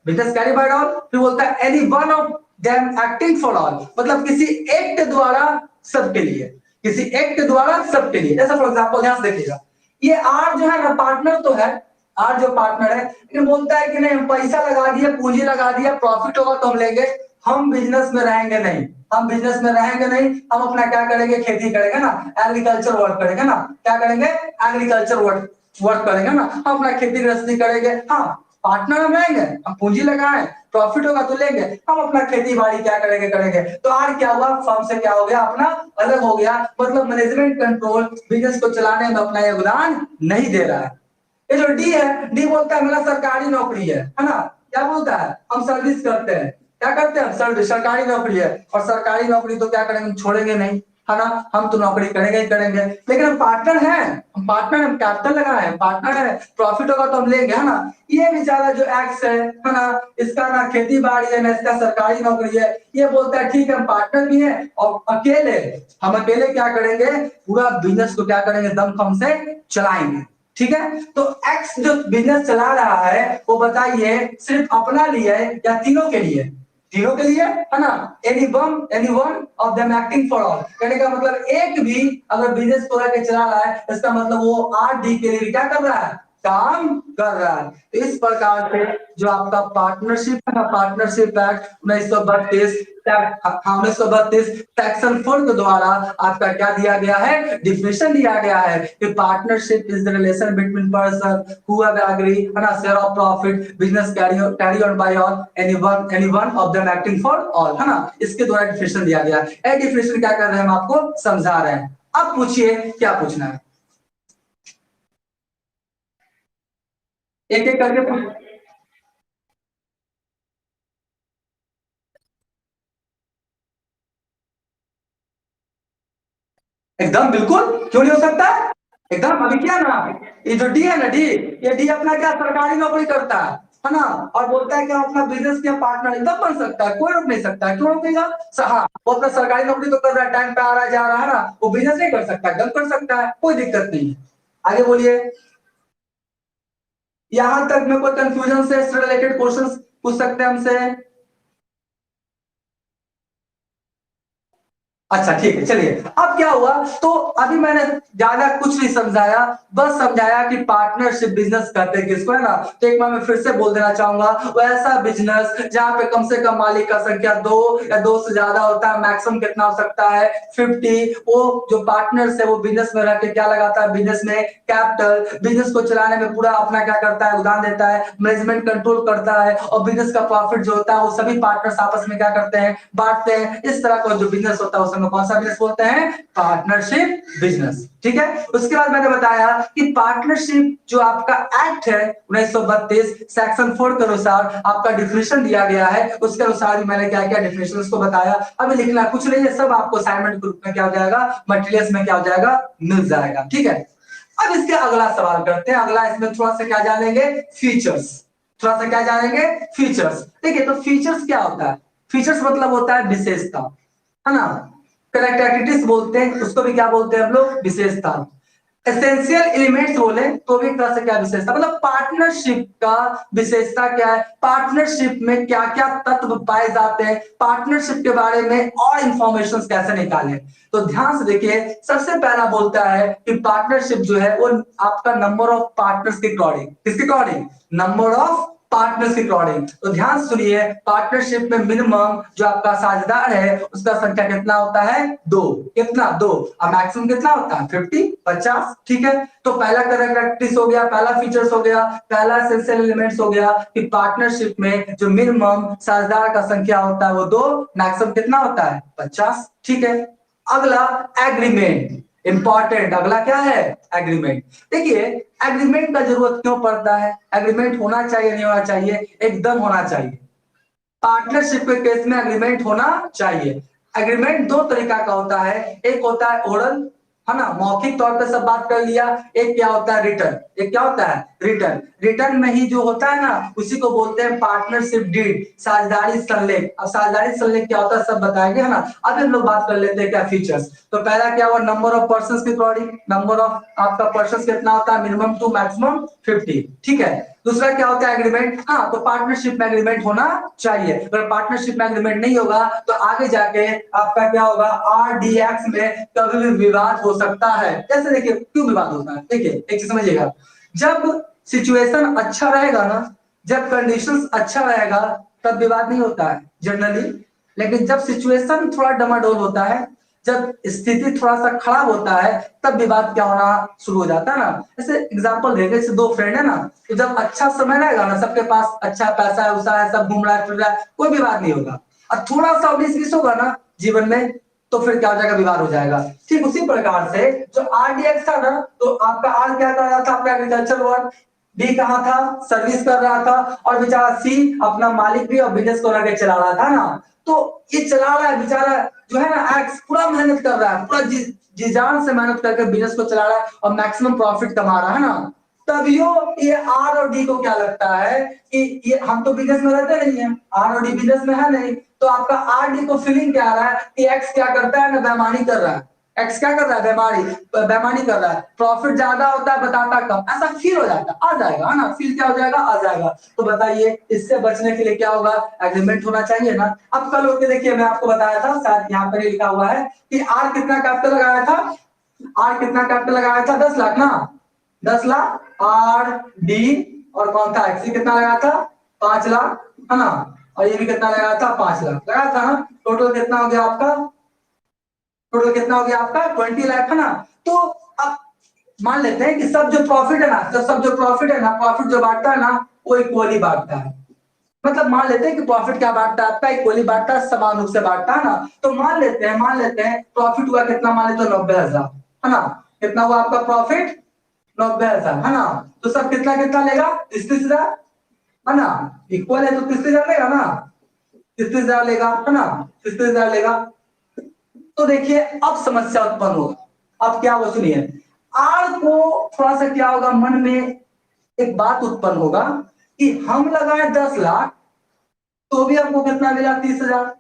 बिजनेस कैरी बाय ऑल, फिर बोलता है any one of them acting for all, मतलब किसी एक के द्वारा सबके लिए, किसी एक के द्वारा सबके लिए। जैसा फॉर एग्जांपल ध्यान से देखिएगा, ये आर जो है ना, पार्टनर तो है, आर जो पार्टनर है, लेकिन बोलता है कि नहीं हम पैसा लगा दिया, पूंजी लगा दिया, प्रॉफिट होगा तो हम लेंगे, हम बिजनेस में रहेंगे नहीं, हम बिजनेस में रहेंगे नहीं, हम अपना क्या करेंगे, खेती करेंगे ना, एग्रीकल्चर वर्क करेंगे ना। क्या करेंगे? एग्रीकल्चर वर्क वर्क करेंगे ना, हम अपना खेती गृहस्थी करेंगे। हाँ, पार्टनर हम रहेंगे, हम पूंजी लगाएं, प्रॉफिट होगा तो लेंगे, हम अपना खेती बाड़ी क्या करेंगे, करेंगे। तो आर क्या हुआ, फर्म से क्या हो गया, अपना अलग हो गया। मतलब मैनेजमेंट कंट्रोल बिजनेस को चलाने में अपना योगदान नहीं दे रहा है। ये जो डी है, डी बोलता है मेरा सरकारी नौकरी है ना। क्या बोलता है? हम सर्विस करते हैं। क्या करते हैं? सर्विस। सरकारी नौकरी है, और सरकारी नौकरी तो क्या करेंगे, छोड़ेंगे नहीं, है ना। हम तो नौकरी करेंगे ही करेंगे। लेकिन हम पार्टनर हैं, हम पार्टनर, हम कैपिटल लगाए हैं, पार्टनर है, प्रॉफिट होगा तो हम लेंगे, है ना। ये बेचारा जो एक्स है ना, इसका ना खेती बाड़ी है ना इसका सरकारी नौकरी है, ये बोलता है ठीक है हम पार्टनर भी है, और अकेले, हम अकेले क्या करेंगे, पूरा बिजनेस को क्या करेंगे, दमखम से चलाएंगे। ठीक है। तो एक्स जो बिजनेस चला रहा है वो बताइए सिर्फ अपना लिए या तीनों के लिए? तीनों के लिए, है ना। Any one of them acting for all. कहने का मतलब एक भी अगर बिजनेस को लेकर चला रहा है, इसका मतलब वो RD के लिए भी क्या कर रहा है, काम कर रहा है। तो इस प्रकार से जो आपका पार्टनरशिप है ना, पार्टनरशिप एक्ट 1932, 1932 सेक्शन 4 के द्वारा आपका क्या दिया गया है, डिफिनेशन दिया गया है कि partnership is the relation between person who have agree, है ना, share of profit, business carry on by all, any one of them acting for all, है ना। इसके द्वारा डिफिनेशन दिया गया है। ये डिफिनेशन क्या कर रहे हैं, हम आपको समझा रहे हैं। अब पूछिए क्या पूछना है, एक एक करके पूछ। एकदम बिल्कुल, क्यों नहीं हो सकता है? एकदम। अभी क्या ना, ये जो डी है ना, डी, ये डी अपना क्या सरकारी नौकरी करता है ना, और बोलता है कि हम अपना बिजनेस के पार्टनर एकदम बन सकता है, कोई रोक नहीं सकता है, क्यों रोकेगा? हाँ, वो अपना सरकारी नौकरी तो कर रहा है, टाइम पे आ रहा है, जा रहा है ना, वो बिजनेस नहीं कर सकता, एकदम कर सकता है, कोई दिक्कत नहीं है। आगे बोलिए। यहां तक में कोई कंफ्यूजन से रिलेटेड क्वेश्चंस पूछ सकते हैं हमसे? अच्छा ठीक है, चलिए। अब क्या हुआ, तो अभी मैंने ज्यादा कुछ नहीं समझाया, बस समझाया कि पार्टनरशिप बिजनेस करते हैं किसको, है ना। तो एक बार मैं फिर से बोल देना चाहूंगा, वो ऐसा बिजनेस जहां पे कम से कम मालिक का संख्या दो या दो से ज्यादा होता है, मैक्सिमम कितना हो सकता है 50। वो जो पार्टनर्स है वो बिजनेस में रह के क्या लगाता है, बिजनेस में कैपिटल, बिजनेस को चलाने में पूरा अपना क्या करता है, योगदान देता है, मैनेजमेंट कंट्रोल करता है, और बिजनेस का प्रॉफिट जो होता है वो सभी पार्टनर्स आपस में क्या करते हैं, बांटते हैं। इस तरह का जो बिजनेस होता है उसे हम कौन सा बिजनेस बोलते हैं, पार्टनरशिप बिजनेस। ठीक है। उसके बाद मैंने बताया कि पार्टनरशिप जो आपका एक्ट है 1932 सेक्शन 4 के अनुसार आपका डिफिनेशन दिया गया है, उसके अनुसार ही मैंने क्या क्या डिफिनेशन उसको बताया। अभी लिखना कुछ नहीं है, सब आपको असाइनमेंट के रूप में क्या हो जाएगा, मटेरियल्स में क्या हो जाएगा, मिल जाएगा। ठीक है। अब इसके अगला सवाल करते हैं, अगला इसमें थोड़ा सा क्या जानेंगे, फीचर्स। थोड़ा सा क्या जानेंगे, फीचर्स। देखिए, तो फीचर्स क्या होता है, फीचर्स मतलब होता है विशेषता, है ना। करेक्टरिस्टिक्स बोलते हैं उसको, भी क्या बोलते हैं हम लोग, विशेषता। एसेंशियल एलिमेंट्स बोले तो भी एक तरह से क्या विशेषता, मतलब पार्टनरशिप का विशेषता क्या है, पार्टनरशिप में क्या क्या तत्व पाए जाते हैं, पार्टनरशिप के बारे में और इंफॉर्मेशन कैसे निकालें। तो ध्यान से देखिए, सबसे पहला बोलता है कि पार्टनरशिप जो है वो आपका नंबर ऑफ पार्टनर्स के अकॉर्डिंग, किसके अकॉर्डिंग, नंबर ऑफ पार्टनर्स के अकॉर्डिंग। तो ध्यान सुनिए, पार्टनरशिप में मिनिमम जो आपका साझेदार है उसका संख्या कितना होता है, दो। कितना, दो। और मैक्सिमम कितना होता है, 50, 50। ठीक है। तो पहला करेक्टरिस्टिक्स हो गया, पहला फीचर्स हो गया, पहला एसेंशियल एलिमेंट्स हो गया कि पार्टनरशिप में जो मिनिमम साझेदार का संख्या होता है वो दो, मैक्सिमम कितना होता है, 50। ठीक है। अगला एग्रीमेंट, इंपॉर्टेंट। अगला क्या है, एग्रीमेंट। देखिए, एग्रीमेंट का जरूरत क्यों पड़ता है, एग्रीमेंट होना चाहिए नहीं होना चाहिए, एकदम होना चाहिए। पार्टनरशिप के केस में एग्रीमेंट होना चाहिए। एग्रीमेंट दो तरीका का होता है, एक होता है ओरल, है ना, मौखिक तौर पे सब बात कर लिया। एक क्या होता है, रिटर्न। एक क्या होता है, रिटर्न। रिटर्न में ही जो होता है ना उसी को बोलते हैं पार्टनरशिप डीड, साझेदारी संलेख। अब साझेदारी संलेख क्या होता है सब बताएंगे, है ना। अब हम लोग बात कर लेते हैं क्या फीचर्स। तो पहला क्या हुआ, नंबर ऑफ पर्सन के अकॉर्डिंग, नंबर ऑफ आपका पर्सन कितना होता है, मिनिमम टू मैक्सिमम 50। ठीक है। दूसरा क्या होता है, एग्रीमेंट। हाँ, तो पार्टनरशिप में एग्रीमेंट होना चाहिए। अगर पार्टनरशिप में एग्रीमेंट नहीं होगा तो आगे जाके आपका क्या होगा, आरडीएक्स में कभी भी विवाद हो सकता है। जैसे देखिए, क्यों विवाद होता है, देखिए एक चीज समझिएगा, जब सिचुएशन अच्छा रहेगा ना, जब कंडीशंस अच्छा रहेगा तब विवाद नहीं होता है जनरली। लेकिन जब सिचुएशन थोड़ा डमाडोल होता है, जब स्थिति थोड़ा सा खराब होता है, तब विवाद क्या होना शुरू हो जाता है ना। जैसे एग्जांपल देंगे, जैसे दो फ्रेंड है ना, तो जब अच्छा समय रहेगा ना, सबके पास अच्छा पैसा है, उसा है, सब घूम रहा है फिर रहा है, कोई विवाद नहीं होगा। और थोड़ा सा 19-20 होगा ना जीवन में, तो फिर क्या हो जाएगा, विवाद हो जाएगा। ठीक उसी प्रकार से जो आरडीएक्स था ना, तो आपका आर क्या कर रहा था, आपका एग्रीकल्चर वर्क, डी कहाँ था, सर्विस कर रहा था, और बेचारा सी अपना मालिक भी और बिजनेस को रख के चला रहा था ना। तो ये चला रहा है बेचारा, जो है ना एक्स पूरा मेहनत कर रहा है, पूरा जी जान से मेहनत करके बिजनेस को चला रहा है और मैक्सिमम प्रॉफिट कमा रहा है ना। तभियो ये आर और डी को क्या लगता है कि ये हम तो बिजनेस में रहते नहीं है, आर और डी बिजनेस में है नहीं, तो आपका आर डी को फीलिंग क्या आ रहा है कि एक्स क्या करता है ना, बेईमानी कर रहा है। एक्स क्या कर रहा है, बेईमानी, बेईमानी कर रहा है, प्रॉफिट ज्यादा होता है बताता कम, ऐसा फील हो जाता है, आ जाएगा, है ना, फील क्या हो जाएगा, आ जाएगा। तो बताइए इससे बचने के लिए क्या होगा, एग्रीमेंट होना चाहिए ना। अब कल होके देखिए, मैं आपको बताया था, शायद यहाँ पर ही लिखा हुआ है कि आर कितना कैपिटल लगाया था, आर कितना कैपिटल लगाया था, 10 लाख ना, 10 लाख आर डी, और कौन था एक्सी कितना लगाया था, 5 लाख, है ना, और ये भी कितना लगाया था, 5 लाख लगाया था ना। टोटल कितना हो गया आपका, टोटल कितना हो गया आपका, 20 लाख, है ना। तो अब मान लेते हैं कि सब जो प्रॉफिट है ना, तो सब जो प्रॉफिट है ना, प्रॉफिट जो बांटता है ना वो इक्वली बांटता है। मतलब मान लेते हैं कि प्रॉफिट क्या बांटता है आपका, इक्वली बांटता है, समान रूप से बांटता है ना। तो मान लेते हैं प्रॉफिट हुआ कितना, मान लेते हैं 90,000, है ना। कितना हुआ आपका प्रॉफिट, 90,000, है ना। तो सब कितना कितना लेगा, 30,000, है ना। इक्वल है तो 30,000 लेगा ना, 30,000 लेगा, है ना, 30,000 लेगा। तो देखिए अब समस्या उत्पन्न होगा, अब क्या हुआ सुनिए, आर को थोड़ा सा क्या होगा, मन में एक बात उत्पन्न होगा कि हम लगाए 10 लाख तो भी हमको कितना मिला 30,000,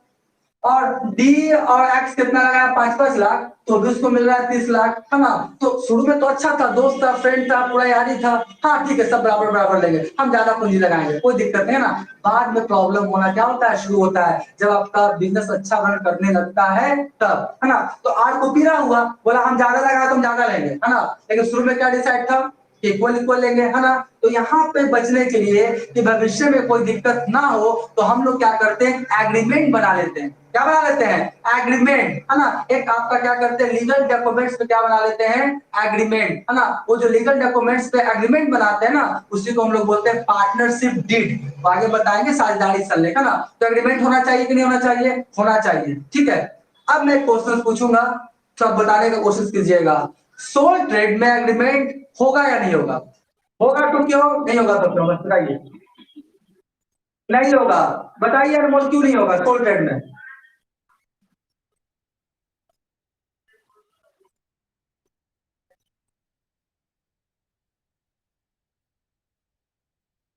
और डी और एक्स कितना लगाया 5-5 लाख तो भी उसको मिल रहा है 30 लाख, है ना। तो शुरू में तो अच्छा था, दोस्त था, फ्रेंड था, पूरा यारी था, हाँ ठीक है सब बराबर बराबर लेंगे, हम ज्यादा पूंजी लगाएंगे, कोई दिक्कत नहीं है ना। बाद में प्रॉब्लम होना क्या होता है, शुरू होता है जब आपका बिजनेस अच्छा रन करने लगता है तब, है ना। तो आर को पीरा हुआ, बोला हम ज्यादा लगाए तो हम ज्यादा लेंगे, है ना। लेकिन शुरू में क्या डिसाइड था, इक्वल इक्वल लेंगे, है ना। तो यहाँ पे बचने के लिए कि भविष्य में कोई दिक्कत ना हो तो हम लोग क्या करते हैं, एग्रीमेंट बना लेते हैं। क्या बना लेते हैं, एग्रीमेंट, है ना। एक आपका क्या करते हैं, लीगल डॉक्यूमेंट्स पे क्या बना लेते हैं, एग्रीमेंट, है ना। वो जो लीगल डॉक्यूमेंट्स पे एग्रीमेंट बनाते हैं ना, उसी को हम लोग बोलते हैं पार्टनरशिप डीड। आगे बताएंगे साझेदारी सल्ले, है ना। तो एग्रीमेंट होना चाहिए कि नहीं होना चाहिए, होना चाहिए, ठीक है। अब मैं क्वेश्चन पूछूंगा तो आप बताने का कोशिश कीजिएगा, सोल ट्रेड में एग्रीमेंट होगा या नहीं होगा, होगा तो क्यों, नहीं होगा तो क्यों, बस बताइए। नहीं होगा, बताइए अनमोल क्यों नहीं होगा सोल ट्रेड में।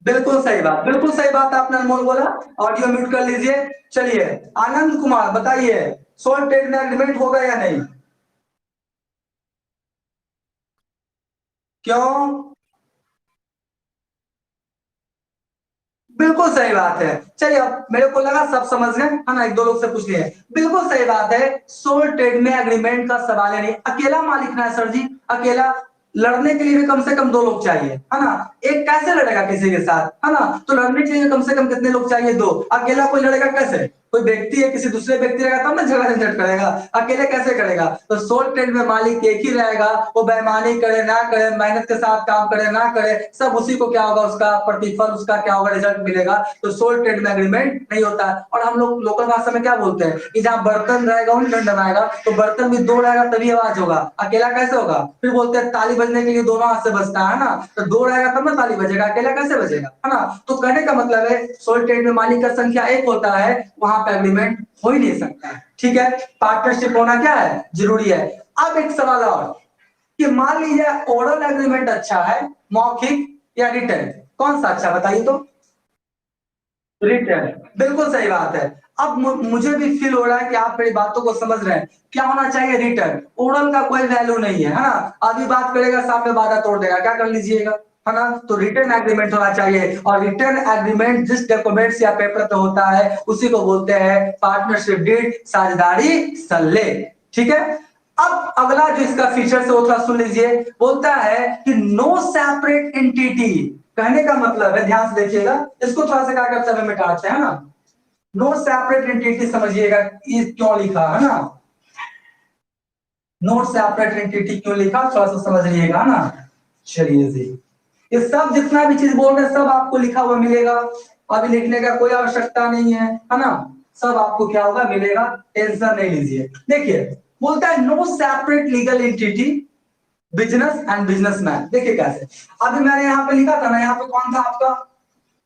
बिल्कुल सही बात, बिल्कुल सही बात आपने अनमोल बोला। ऑडियो म्यूट कर लीजिए। चलिए आनंद कुमार बताइए, सोल ट्रेड में एग्रीमेंट होगा या नहीं, क्यों। बिल्कुल सही बात है। चलिए अब मेरे को लगा सब समझ गए, है ना, एक दो लोग से पूछ लिए। बिल्कुल सही बात है, सोल ट्रेड में एग्रीमेंट का सवाल है नहीं, अकेला मालिक ना है सर जी, अकेला। लड़ने के लिए भी कम से कम दो लोग चाहिए, है ना। एक कैसे लड़ेगा किसी के साथ, है ना। तो लड़ने के लिए कम से कम कितने लोग चाहिए, दो। अकेला कोई लड़ेगा कैसे, कोई व्यक्ति है किसी दूसरे व्यक्ति रहेगा तब ना झगड़ा झंझट करेगा, अकेले कैसे करेगा। तो सोल ट्रेड में मालिक एक ही रहेगा, वो बेईमानी करे ना करे, मेहनत के साथ काम करे ना करे, सब उसी को क्या होगा, उसका प्रतिफल, उसका क्या होगा, रिजल्ट मिलेगा। तो सोल ट्रेड में एग्रीमेंट नहीं होता है। और हम लोग लोकल भाषा में क्या बोलते हैं कि जहां बर्तन रहेगा वहीं दंड आएगा, तो बर्तन भी दो रहेगा तभी आवाज होगा, अकेला कैसे होगा। फिर बोलते हैं ताली बजने के लिए दोनों हाथ से बजता है ना, तो दो रहेगा तब ना ताली बजेगा, अकेला कैसे बजेगा, है ना। तो कहने का मतलब है सोल ट्रेड में मालिक का संख्या एक होता है, वहां पे एग्रीमेंट हो ही नहीं सकता है, ठीक है। पार्टनरशिप होना क्या है, जरूरी है। अब एक सवाल और कि मान लीजिए ओरल एग्रीमेंट अच्छा है, मौखिक या रिटर्न, कौन सा अच्छा बताइए तो। रिटर्न, बिल्कुल सही बात है। अब मुझे भी फील हो रहा है कि आप मेरी बातों को समझ रहे हैं। क्या होना चाहिए, रिटर्न। ओरल का कोई वैल्यू नहीं है, है ना। अभी बात करेगा सामने वादा तोड़ देगा, क्या कर लीजिएगा, है ना। तो रिटर्न एग्रीमेंट होना चाहिए, और रिटर्न एग्रीमेंट जिस डॉक्यूमेंट्स या पेपर पे होता है उसी को बोलते हैं पार्टनरशिप डीड, साझेदारी सल्ले, ठीक है। अब अगला जो इसका फीचर है वो थोड़ा सुन लीजिए। बोलता है कि नो सेपरेट एंटिटी, कहने का मतलब है, ध्यान से देखिएगा, इसको थोड़ा सा क्या करते हैं मिटाते हैं ना। नो सेपरेट एंटिटी, समझिएगा ये क्यों लिखा है ना, नो सेपरेट एंटिटी क्यों लिखा, थोड़ा सा समझ लीजिएगा ना। चलिए जी, ये सब जितना भी चीज बोल रहे हैं सब आपको लिखा हुआ मिलेगा, अभी लिखने का कोई आवश्यकता नहीं है ना। सब आपको क्या होगा, मिलेगा, टेंशन नहीं लीजिए। देखिए बोलता है no separate legal entity business and businessman. देखिए कैसे, अभी मैंने यहाँ पे लिखा था ना, यहाँ पे कौन था आपका,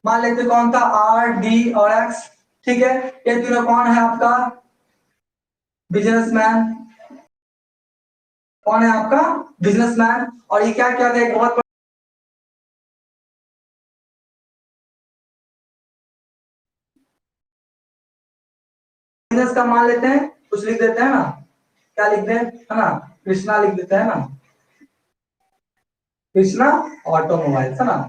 मान लेते कौन था, आर डी और एक्स, ठीक है। ये तीनों कौन है आपका, बिजनेसमैन, कौन है आपका, बिजनेसमैन। और ये क्या क्या है, बहुत बिजनेस का मान लेते हैं, कुछ लिख देते हैं ना, क्या लिखते हैं, है ना, कृष्णा लिख देते हैं ना, कृष्णा ऑटोमोबाइल्स, है ना।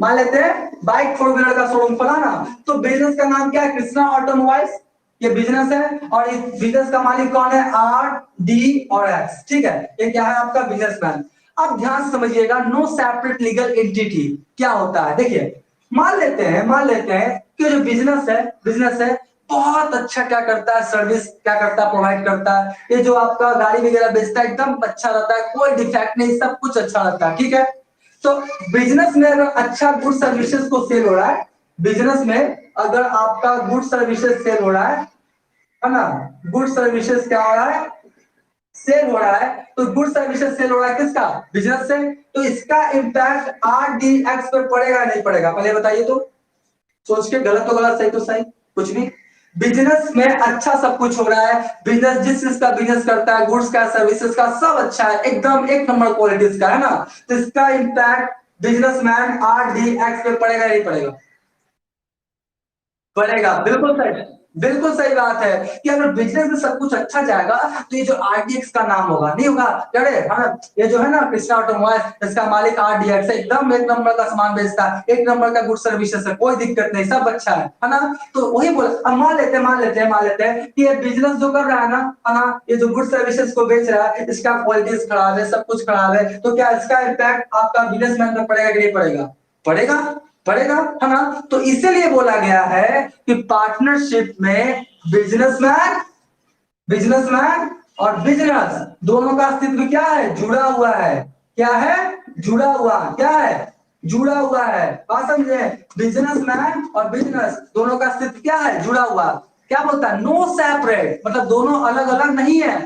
मान लेते हैं बाइक फोर व्हीलर का शोरूम खोला ना, तो बिजनेस का नाम क्या है, कृष्णा ऑटोमोबाइल्स, ये बिजनेस है। और इस बिजनेस का मालिक कौन है, आर डी और एक्स, ठीक है। ये क्या है आपका बिजनेसमैन। अब ध्यान से समझिएगा, नो सेपरेट लीगल एंटिटी क्या होता है। देखिए मान लेते हैं कि जो बिजनेस है बहुत अच्छा क्या करता है, सर्विस क्या करता है, प्रोवाइड करता है। ये जो आपका गाड़ी वगैरह बेचता है एकदम अच्छा रहता है, कोई डिफेक्ट नहीं, सब कुछ अच्छा रहता है, ठीक है। तो बिजनेस में अगर अच्छा गुड सर्विसेज को सेल हो रहा है, बिजनेस में अगर आपका गुड सर्विसेज सेल हो रहा है ना, गुड सर्विसेज क्या हो रहा है, सेल हो रहा है। तो गुड सर्विसेज सेल हो रहा है किसका, बिजनेस से। तो इसका इम्पैक्ट आर डी एक्स पे पड़ेगा नहीं पड़ेगा, पहले बताइए तो। सोच के, गलत तो गलत, सही तो सही, कुछ भी। बिजनेस में अच्छा सब कुछ हो रहा है, बिजनेस जिस चीज का बिजनेस करता है, गुड्स का, सर्विसेज का, सब अच्छा है, एकदम एक नंबर क्वालिटीज का है ना, तो इसका इम्पैक्ट बिजनेसमैन RDX पे पड़ेगा नहीं पड़ेगा? बढ़ेगा, बिल्कुल सही, बिल्कुल सही बात है कि अगर बिजनेस में सब कुछ अच्छा जाएगा तो ये जो RDX का नाम होगा नहीं होगा, अरे हाँ, ये जो है ना कृष्णा ऑटोमोबाइल्स, इसका मालिक RDX है, एकदम एक नंबर का सामान बेचता है, एक नंबर का गुड सर्विसेज है, कोई दिक्कत नहीं, सब अच्छा है ना। तो वही बोला, अब मान लेते हैं कि ये बिजनेस जो कर रहा है ना, ये जो गुड सर्विसेज को बेच रहा है, इसका क्वालिटीज खराब है, सब कुछ खराब है, तो क्या इसका इम्पैक्ट आपका बिजनेसमैन पर पड़ेगा कि नहीं पड़ेगा? पड़ेगा, पड़ेगा, है ना। तो इसीलिए बोला गया है कि पार्टनरशिप में बिजनेसमैन बिजनेसमैन और बिजनेस दोनों का अस्तित्व क्या है? जुड़ा हुआ है। क्या है? जुड़ा हुआ। क्या है? जुड़ा हुआ है। बात समझे? बिजनेसमैन और बिजनेस दोनों का अस्तित्व क्या है? जुड़ा हुआ। क्या बोलता है? नो सेपरेट, मतलब दोनों अलग अलग नहीं है,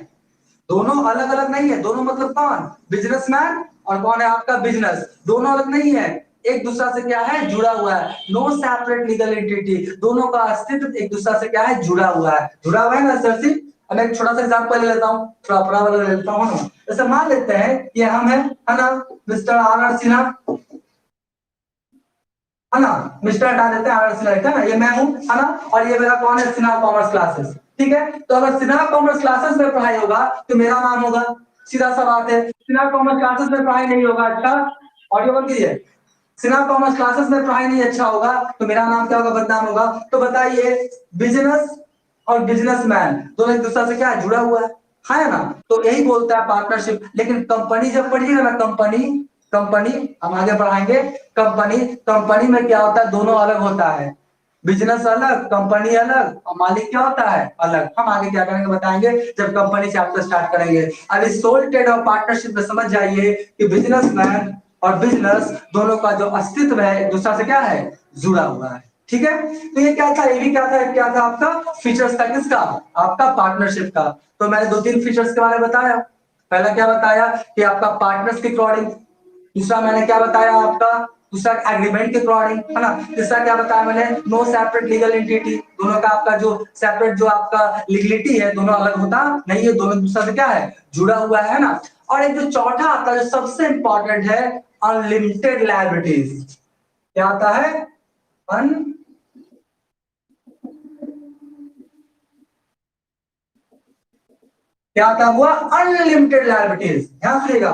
दोनों अलग अलग नहीं है। दोनों मतलब कौन? बिजनेसमैन और कौन है आपका? बिजनेस। दोनों अलग नहीं है, एक दूसरा से क्या है? जुड़ा हुआ है। नो सेपरेट लीगल एंटिटी, दोनों का अस्तित्व एक दूसरा से क्या है? जुड़ा हुआ है। जुड़ा हुआ है ना सर जी। अब एक छोटा सा एग्जांपल ले लेता हूँ, थोड़ा अपना वाला ले लेता हूँ ना। जैसे मान लेते हैं ये हम है ना, मिस्टर RR सिन्हा, है ना, मिस्टर हटा देते हैं, RR सिन्हा है ना, ये मैं हूँ, है ना, और ये मेरा कौन है? Sinha commerce classes. ठीक है, तो अगर सिन्हा कॉमर्स क्लासेस में पढ़ाई होगा तो मेरा नाम होगा, सीधा सा बात है। सिन्हा कॉमर्स क्लासेस में पढ़ाई नहीं होगा, अच्छा ऑडियो बंद कीजिए, सिन्हा कॉमर्स क्लासेस में पढ़ाई नहीं अच्छा होगा तो मेरा नाम क्या होगा? बदनाम होगा। तो बताइए, बिजनेस और बिजनेसमैन दोनों एक दूसरे से क्या है? जुड़ा हुआ है ना। तो यही बोलता है पार्टनरशिप। लेकिन कंपनी जब पढ़िएगा ना, कंपनी कंपनी हम आगे बढ़ाएंगे, कंपनी कंपनी में क्या होता है? दोनों अलग होता है, बिजनेस अलग, कंपनी अलग, और मालिक क्या होता है? अलग। हम आगे क्या करेंगे बताएंगे जब कंपनी चैप्टर स्टार्ट करेंगे। अभी सोल ट्रेड और पार्टनरशिप में समझ जाइए कि बिजनेसमैन और बिजनेस दोनों का जो अस्तित्व है एक दूसरे से क्या है? जुड़ा हुआ है। ठीक है, तो ये क्या था? ये भी क्या था? क्या था आपका फीचर्स था? किसका? आपका पार्टनरशिप का। तो मैंने दो तीन फीचर्स के बारे में बताया। पहला क्या बताया कि आपका पार्टनर्स के अकॉर्डिंग, दूसरा मैंने क्या बताया आपका? दूसरा एग्रीमेंट के अकॉर्डिंग, है ना। तीसरा क्या बताया मैंने? नो सेपरेट लीगल एंटिटी, दोनों का आपका जो सेपरेट जो आपका लीगलिटी है दोनों अलग होता नहीं है, दोनों दूसरा से क्या है? जुड़ा हुआ है ना। और एक जो चौथा आता है जो सबसे इंपॉर्टेंट है, अनलिमिटेड लायबिलिटीज। क्या आता है? अन क्या आता हुआ? Unlimited liabilities. ध्यान सुनिएगा,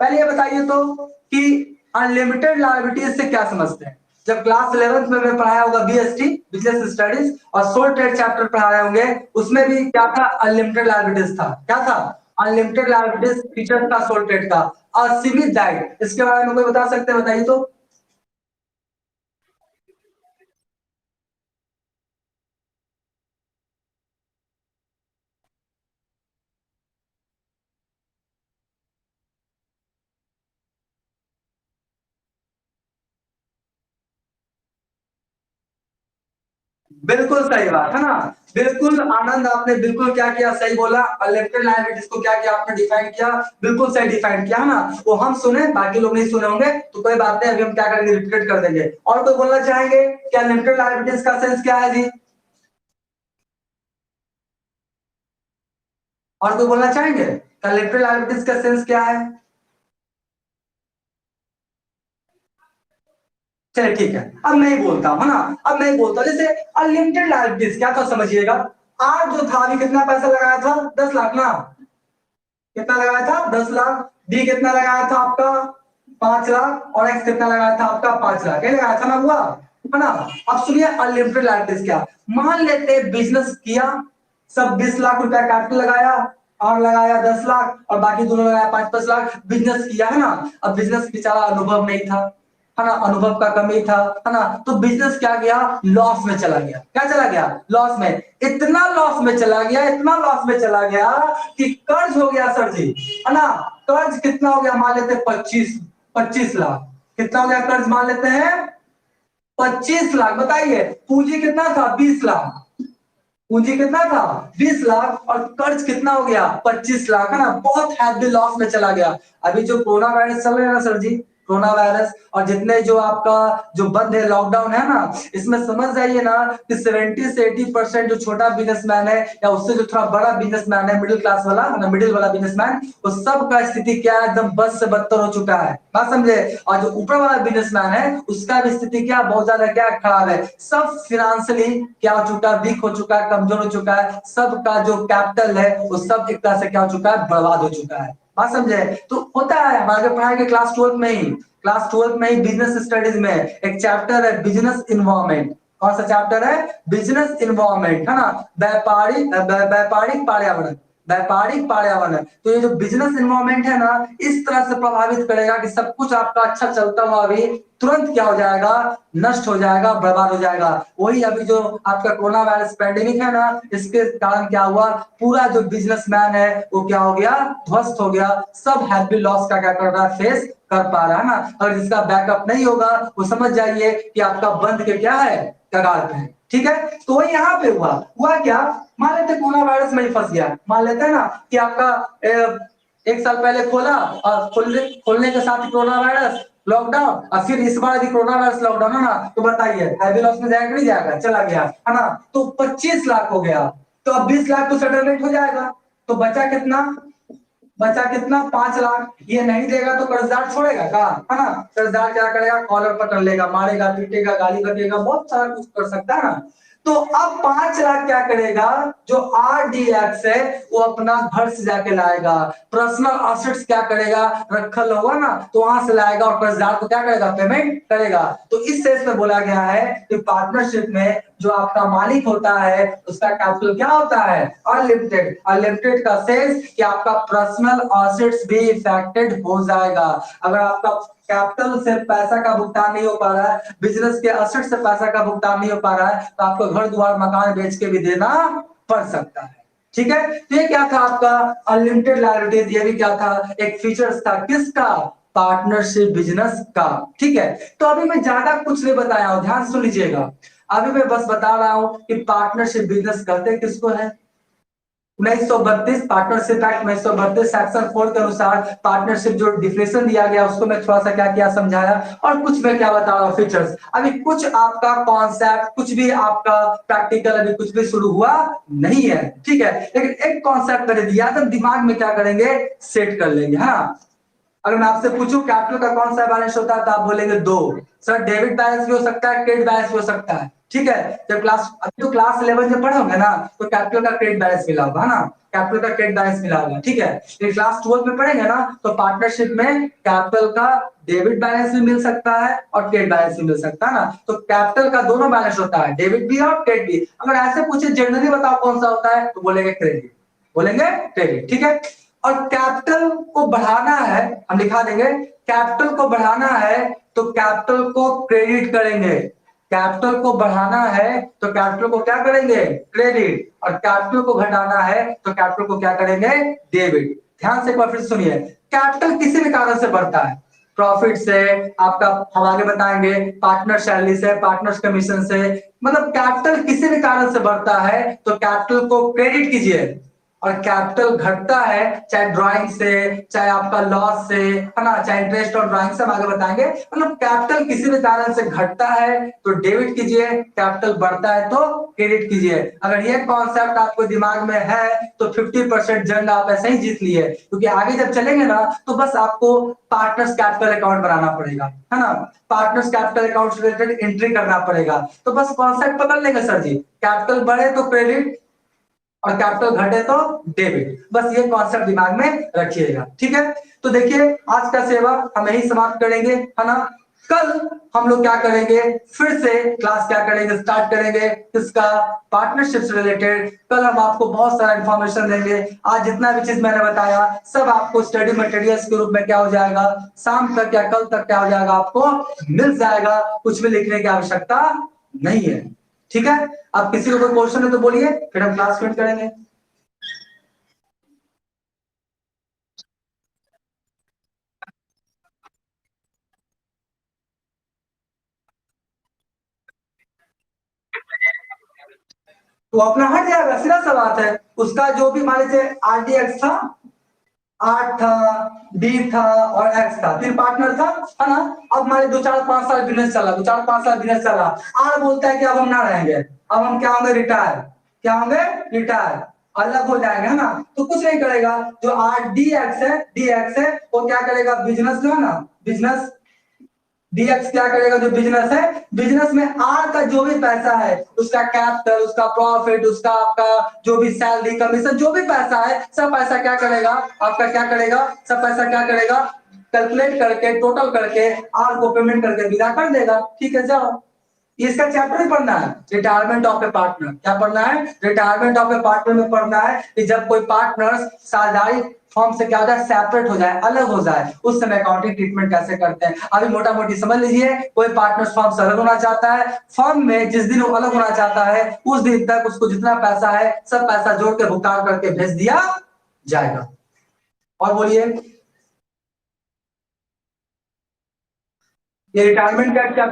पहले ये बताइए तो कि अनलिमिटेड लायबिलिटीज से क्या समझते हैं? जब क्लास 11th में मैं पढ़ाया होगा BST बिजनेस स्टडीज और सोल ट्रेड चैप्टर पढ़ाए होंगे, उसमें भी क्या था? अनलिमिटेड लायबिलिटीज था। क्या था? अनलिमिटेड लायबिलिटीज फीचर था सोल ट्रेड का। असीमित दायित्व, इसके बारे में कोई बता सकते हैं? बताइए तो। बिल्कुल सही बात है ना। बिल्कुल आनंद, आपने बिल्कुल क्या किया? सही बोला। अनलिमिटेड लायबिलिटीज को क्या किया आपने? डिफाइन किया। बिल्कुल सही डिफाइन किया, है ना। वो हम सुने, बाकी लोग नहीं सुने होंगे, तो कोई बात नहीं, अभी हम क्या करेंगे? रिपीट कर देंगे। और कोई बोलना चाहेंगे कि अनलिमिटेड लायबिलिटीज का सेंस क्या है जी? और कोई बोलना चाहेंगे अनलिमिटेड लायबिलिटीज का सेंस क्या है? चलिए ठीक है, अब मैं ही बोलता हूँ, है ना। अब मैं ही बोलता हूँ, जैसे अनलिमिटेड लायबिलिटीज क्या था समझिएगा। आज जो था, अभी कितना पैसा लगाया था? 10 लाख ना। कितना लगाया था? 10 लाख। बी कितना लगाया था आपका? 5 लाख। और एक्स कितना लगाया था आपका? 5 लाख। ये लगाया था ना, हुआ, है ना। अब सुनिए अनलिमिटेड लाइबिलिटीज क्या। मान लेते बिजनेस किया, सब 20 लाख रुपया कैपिटल लगाया, और लगाया 10 लाख, और बाकी दोनों लगाया 5-5 लाख, बिजनेस किया, है ना। अब बिजनेस बेचारा अनुभव नहीं था, है ना, अनुभव का कमी था, है ना। तो बिजनेस क्या गया? लॉस में चला गया। क्या चला गया? लॉस में। इतना लॉस में चला गया, इतना लॉस में चला गया कि कर्ज हो गया सर जी, है ना। कर्ज कितना हो गया? मान लेते 25 25 लाख। कितना हो गया कर्ज? मान लेते हैं 25 लाख। बताइए पूंजी कितना था? 20 लाख। पूंजी कितना था? 20 लाख। और कर्ज कितना हो गया? 25 लाख, है ना। बहुत हैवी लॉस में चला गया। अभी जो कोरोना वायरस चल रहा है ना सर जी, कोरोना वायरस। और जितने जो आपका जो बंद है, लॉकडाउन है ना, इसमें समझ जाइए ना कि 70 से 80% जो छोटा बिजनेसमैन है या उससे जो थोड़ा बड़ा बिजनेसमैन है, मिडिल क्लास वाला ना, मिडिल वाला बिजनेसमैन, वो सब का स्थिति क्या है, एकदम बद से बदतर हो चुका है, बात समझे। और जो ऊपर वाला बिजनेसमैन है उसका भी स्थिति क्या, बहुत ज्यादा क्या खराब है। सब फिनेंशियली क्या हो चुका है, वीक हो चुका है, कमजोर हो चुका है। सबका जो कैपिटल है वो सब एक तरह से क्या हो चुका है, बर्बाद हो चुका है, बात समझे। तो होता है हमारे पढ़ाई के क्लास 12 में ही, बिजनेस स्टडीज में एक चैप्टर है बिजनेस इन्वायरमेंट। कौन सा चैप्टर है, बिजनेस इन्वायरमेंट, है ना, व्यापारिक पर्यावरण, व्यापारिक पर्यावरण। तो ये जो बिजनेस इन्वायरमेंट है ना, इस तरह से प्रभावित करेगा कि सब कुछ आपका अच्छा चलता हुआ भी तुरंत क्या हो जाएगा, नष्ट हो जाएगा, बर्बाद हो जाएगा। वही अभी जो आपका कोरोना वायरस पैंडेमिक है ना, इसके कारण क्या हुआ, पूरा जो बिजनेसमैन है वो क्या हो गया, ध्वस्त हो गया। सब हैप्पी लॉस का क्या कर रहा है, फेस कर पा रहा है ना। अगर जिसका बैकअप नहीं होगा वो समझ जाइए कि आपका बंद के क्या है, कगार पे है, ठीक है। तो वही यहाँ पे हुआ क्या, मान लेते कोरोना वायरस में ही फंस गया, मान लेते हैं ना कि आपका एक साल पहले खोला और खोलने के साथ ही कोरोना वायरस लॉकडाउन, और फिर इस बार भी कोरोना वायरस लॉकडाउन, है ना। तो बताइए हैवी लॉस में जाएगा नहीं जाएगा, चला गया, है ना। तो 25 लाख हो गया, तो अब 20 लाख तो सेटलमेंट हो जाएगा। तो बचा कितना, 5 लाख। ये नहीं देगा तो कर्जदार छोड़ेगा का, है ना। कर्जदार क्या करेगा, कॉलर पकड़ लेगा, मारेगा, पीटेगा, गाली बकेगा, बहुत सारा कुछ कर सकता है ना। तो अब 5 लाख क्या करेगा, जो RDX है वो अपना घर से जाके लाएगा, पर्सनल असेट्स क्या करेगा, रखल होगा ना, तो वहां से लाएगा और कर्जदार को क्या करेगा, पेमेंट करेगा। तो इस सेंस में बोला गया है कि पार्टनरशिप में जो आपका मालिक होता है उसका कैपिटल क्या होता है, अनलिमिटेड। अनलिमिटेड का सेंस कि आपका पर्सनल असेट्स भी इफेक्टेड हो जाएगा। अगर आपका कैपिटल से पैसा का भुगतान नहीं हो पा रहा है, बिजनेस के असेट से पैसा का भुगतान नहीं हो पा रहा है, तो आपको घर द्वार मकान बेच के भी देना पड़ सकता है, ठीक है। तो ये क्या था आपका अनलिमिटेड लायबिलिटीज, ये भी क्या था, एक फीचर्स था, किसका, पार्टनरशिप बिजनेस का, ठीक है। तो अभी मैं ज्यादा कुछ नहीं बताया हूं, ध्यान सुन लीजिएगा। अभी मैं बस बता रहा हूं कि पार्टनरशिप बिजनेस करते किसको है। 1932 पार्टनरशिप एक्ट 1932 सेक्शन 4 के अनुसार पार्टनरशिप जो डिफिनेशन दिया गया उसको मैं थोड़ा सा क्या किया, समझाया। और कुछ मैं क्या बता रहा हूँ, फीचर्स। अभी कुछ आपका कॉन्सेप्ट, कुछ भी आपका प्रैक्टिकल अभी कुछ भी शुरू हुआ नहीं है, ठीक है। लेकिन एक कॉन्सेप्ट मैंने दिया था, दिमाग में क्या करेंगे, सेट कर लेंगे, हाँ। अगर मैं आपसे पूछूं कैपिटल का कौन सा बैलेंस होता है, तो आप बोलेंगे दो। सर डेबिट बैलेंस भी हो सकता है, क्रेडिट बैलेंस भी हो सकता है, ठीक है। जब अभी तो क्लास 11 में पढ़े होंगे ना, तो कैपिटल का क्रेडिट बैलेंस मिला होगा, है ना, कैपिटल का क्रेडिट बैलेंस मिला होगा, ठीक है। फिर क्लास 12 में पढ़ेंगे ना, तो पार्टनरशिप में कैपिटल का डेबिट बैलेंस भी मिल सकता है और क्रेडिट बैलेंस भी मिल सकता है ना। तो कैपिटल का दोनों बैलेंस होता है, डेबिट भी और क्रेडिट भी। अगर ऐसे पूछे जनरली बताओ कौन सा होता है, तो बोलेंगे क्रेडिट, बोलेंगे क्रेडिट, ठीक है। और कैपिटल को बढ़ाना है, हम लिखा देंगे, कैपिटल को बढ़ाना है तो कैपिटल को क्रेडिट करेंगे। कैपिटल को बढ़ाना है तो कैपिटल को क्या करेंगे, क्रेडिट। और कैपिटल को घटाना है तो कैपिटल को क्या करेंगे, डेबिट। ध्यान से एक बार फिर सुनिए, कैपिटल किसी भी कारण से बढ़ता है, प्रॉफिट से, आपका हम आगे बताएंगे, पार्टनर सैलरी से, पार्टनर कमीशन से, मतलब कैपिटल किसी भी कारण से बढ़ता है तो कैपिटल को क्रेडिट कीजिए। और कैपिटल घटता है चाहे ड्राइंग से, चाहे आपका लॉस से, है ना, चाहे इंटरेस्ट और ड्राइंग से, हम आगे बताएंगे। मतलब कैपिटल किसी भी कारण से घटता है तो डेबिट कीजिए, कैपिटल बढ़ता है तो क्रेडिट कीजिए। अगर ये कॉन्सेप्ट आपको दिमाग में है तो 50% जंग आप ऐसे ही जीत लिए, क्योंकि आगे जब चलेंगे ना तो बस आपको पार्टनर्स कैपिटल अकाउंट बनाना पड़ेगा, है ना। पार्टनर्स कैपिटल अकाउंट से रिलेटेड एंट्री करना पड़ेगा। तो बस कॉन्सेप्ट पकड़ लेंगे सर जी, कैपिटल बढ़े तो क्रेडिट और कैपिटल घटे तो डेबिट, बस ये कॉन्सेप्ट दिमाग में रखिएगा, ठीक है। तो देखिए आज का सेवा हम यही समाप्त करेंगे, है ना। कल हम लोग क्या करेंगे, फिर से क्लास क्या करेंगे, स्टार्ट करेंगे किसका, पार्टनरशिप से रिलेटेड। कल हम आपको बहुत सारा इंफॉर्मेशन देंगे। आज जितना भी चीज मैंने बताया सब आपको स्टडी मटेरियल्स के रूप में क्या हो जाएगा, शाम तक या कल तक क्या हो जाएगा, आपको मिल जाएगा। कुछ भी लिखने की आवश्यकता नहीं है, ठीक है। अब किसी को कोई क्वेश्चन है तो बोलिए, फिर हम क्लास फिट करेंगे। तो अपना हट जाएगा, सीधा सा बात है। उसका जो भी मान लीजिए RDX था, आर था, डी था और एक्स था, 3 पार्टनर था, है ना। अब हमारे 2 4 5 साल बिजनेस चला, 2 4 5 साल बिजनेस चला। आर बोलता है कि अब हम ना रहेंगे, अब हम क्या होंगे, रिटायर। क्या होंगे, रिटायर, अलग हो जाएंगे, है ना। तो कुछ नहीं करेगा, जो आर डी एक्स है, डी एक्स है, वो क्या करेगा, बिजनेस जो है ना, बिजनेस, डीएक्स क्या करेगा, जो बिजनेस है, बिजनेस में आर का जो भी पैसा है, उसका कैपिटल, उसका प्रॉफिट, उसका आपका जो भी सैलरी कमीशन, जो भी पैसा है, सब पैसा क्या करेगा, आपका क्या करेगा, सब पैसा क्या करेगा, कैलकुलेट करके, टोटल करके, आर को पेमेंट करके विदा कर देगा। ठीक है, जाओ। इसका चैप्टर भी पढ़ना है, रिटायरमेंट ऑफ ए पार्टनर। क्या पढ़ना है, रिटायरमेंट ऑफ ए पार्टनर में पढ़ना है कि जब कोई पार्टनर साझेदारी फॉर्म से क्या होता है, सेपरेट हो जाए, अलग हो जाए, उस समय अकाउंटिंग ट्रीटमेंट कैसे करते हैं। अभी मोटा मोटी समझ लीजिए, कोई पार्टनर फॉर्म से अलग होना चाहता है, फॉर्म में जिस दिन वो अलग होना चाहता है, उस दिन तक उसको जितना पैसा है, सब पैसा जोड़ के भुगतान करके भेज दिया जाएगा। और बोलिए, ये रिटायरमेंट का क्या,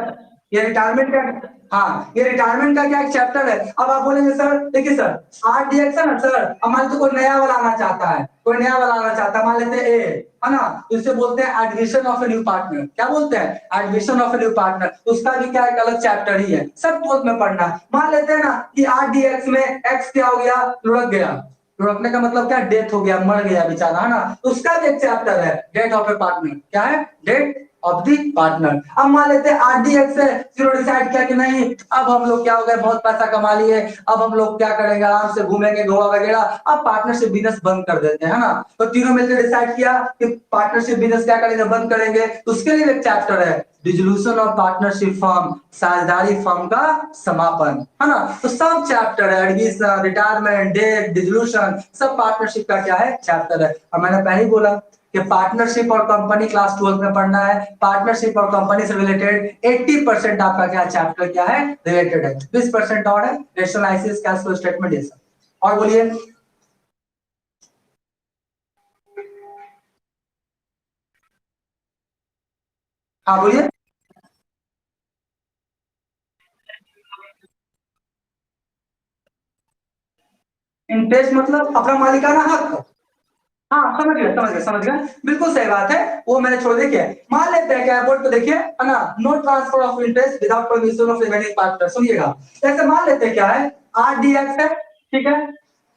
ये रिटायरमेंट का, हाँ, ये रिटायरमेंट का क्या एक चैप्टर है। अब आप बोलेंगे सर, देखिए सर, आरडीएक्स है ना सर, अब मान लीजिए कोई नया वाला आना चाहता है, कोई नया वाला आना चाहता है, मान लेते हैं ए, है ना, तो इसे बोलते हैं admission of a new partner. क्या बोलते हैं, admission of a new partner. उसका भी क्या एक अलग चैप्टर ही है, सब ट्वेल्थ में पढ़ना। मान लेते हैं ना कि आरडीएक्स में एक्स क्या हो गया, लुढ़क गया। लुढ़कने का मतलब क्या, डेथ हो गया, मर गया बेचारा, है ना। तो उसका भी एक चैप्टर है, डेथ ऑफ ए पार्टनर। क्या है, डेथ ऑफ दी पार्टनर। अब मान लेते हैं आरडीएक्स है, फिर डिसाइड किया कि नहीं, अब हम लोग क्या हो गए, बहुत पैसा कमा लिए, अब हम लोग क्या करेंगे, आराम से घूमेंगे गोवा वगैरह, अब पार्टनरशिप बिजनेस बंद कर देते हैं, है ना। तो तीनों मिलकर डिसाइड किया कि पार्टनरशिप बिजनेस क्या करेंगे, बंद करेंगे। तो उसके लिए एक चैप्टर है, डिसोल्यूशन ऑफ पार्टनरशिप फर्म, साझेदारी फर्म का समापन, है ना। तो सब चैप्टर है, एडमिशन, रिटायरमेंट, डेट, डिसोल्यूशन, सब पार्टनरशिप का क्या है, चैप्टर है। और मैंने पहले ही बोला कि पार्टनरशिप और कंपनी क्लास 12 में पढ़ना है। पार्टनरशिप और कंपनी से रिलेटेड 80% आपका क्या चैप्टर क्या है, रिलेटेड है, 20% और है रेशनलाइसिस, कैश फ्लो स्टेटमेंट, ये सब। और बोलिए, हाँ बोलिए। इंटरेस्ट मतलब अपना मालिकाना हक। हाँ, समझ गया, समझ गया, समझ गया, बिल्कुल सही बात है, वो मैंने छोड़। देखिए, मान लेते हैं क्या, बोर्ड पे देखिए, है ना, no transfer of interest without permission of remaining partner. सुनिएगा, जैसे मान लेते हैं क्या है, आरडीएक्स है, ठीक है,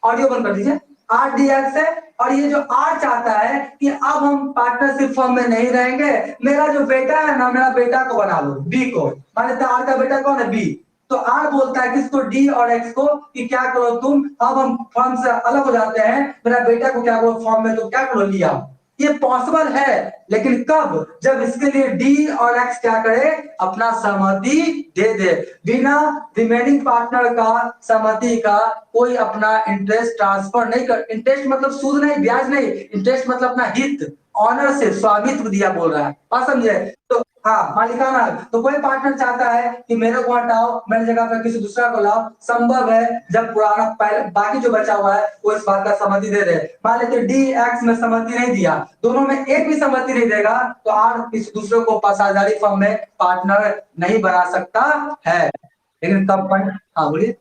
ऑडियो बंद कर दीजिए। आरडीएक्स है, और ये जो आर चाहता है कि अब हम पार्टनरशिप फॉर्म में नहीं रहेंगे, मेरा जो बेटा है ना, मेरा बेटा को बना लो, बी को। मान लेते हैं आर का बेटा कौन है, बी। तो आर बोलता है किसको, डी और एक्स को, कि क्या करो तुम, अब हम फॉर्म से अलग हो जाते हैं, मेरा बेटा को क्या करो फॉर्म में, तो क्या करो, लिया। ये पॉसिबल है, लेकिन कब, जब इसके लिए डी और एक्स क्या करे, अपना सहमति दे दे। बिना रिमेनिंग पार्टनर का सहमति का कोई अपना इंटरेस्ट ट्रांसफर नहीं कर, इंटरेस्ट मतलब सूद नहीं, ब्याज नहीं, इंटरेस्ट मतलब अपना हित, ऑनर से स्वामित्व दिया बोल रहा है, बात समझे। तो हाँ, मालिकाना हक। तो कोई पार्टनर चाहता है कि मेरे को हटाओ, मेरी जगह पर किसी दूसरा को लाओ, संभव है, जब पुराना पहले बाकी जो बचा हुआ है वो इस बात का सहमति दे दे। मान लेते डी एक्स में सहमति नहीं दिया, दोनों में एक भी सहमति नहीं देगा, तो आर किसी दूसरे को साझेदारी फर्म में पार्टनर नहीं बना सकता है। लेकिन कंपनी, हाँ बोलिए।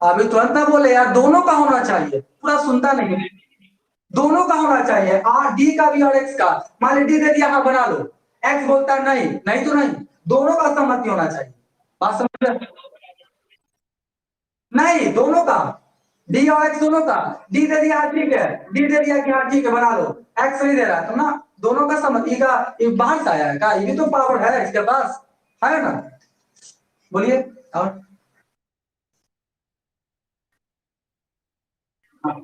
अभी तुरंत ना बोले यार, दोनों का होना चाहिए, पूरा सुनता नहीं है। दोनों का होना चाहिए, आर डी का भी और एक्स का। मान ली डी दे दिया, हाँ बना लो, एक्स बोलता है नहीं, नहीं तो नहीं, दोनों का सहमति होना चाहिए। बात समझ रहे? नहीं, दोनों का, डी और एक्स दोनों का। डी दे दिया, हाँ ठीक है, डी दे दिया कि हाँ ठीक है बना लो, एक्स नहीं दे रहा है, तो ना दोनों का सहमति का, ये बाहर से आया है का, ये भी तो पावर है इसके पास, है ना। बोलिए। और हाँ,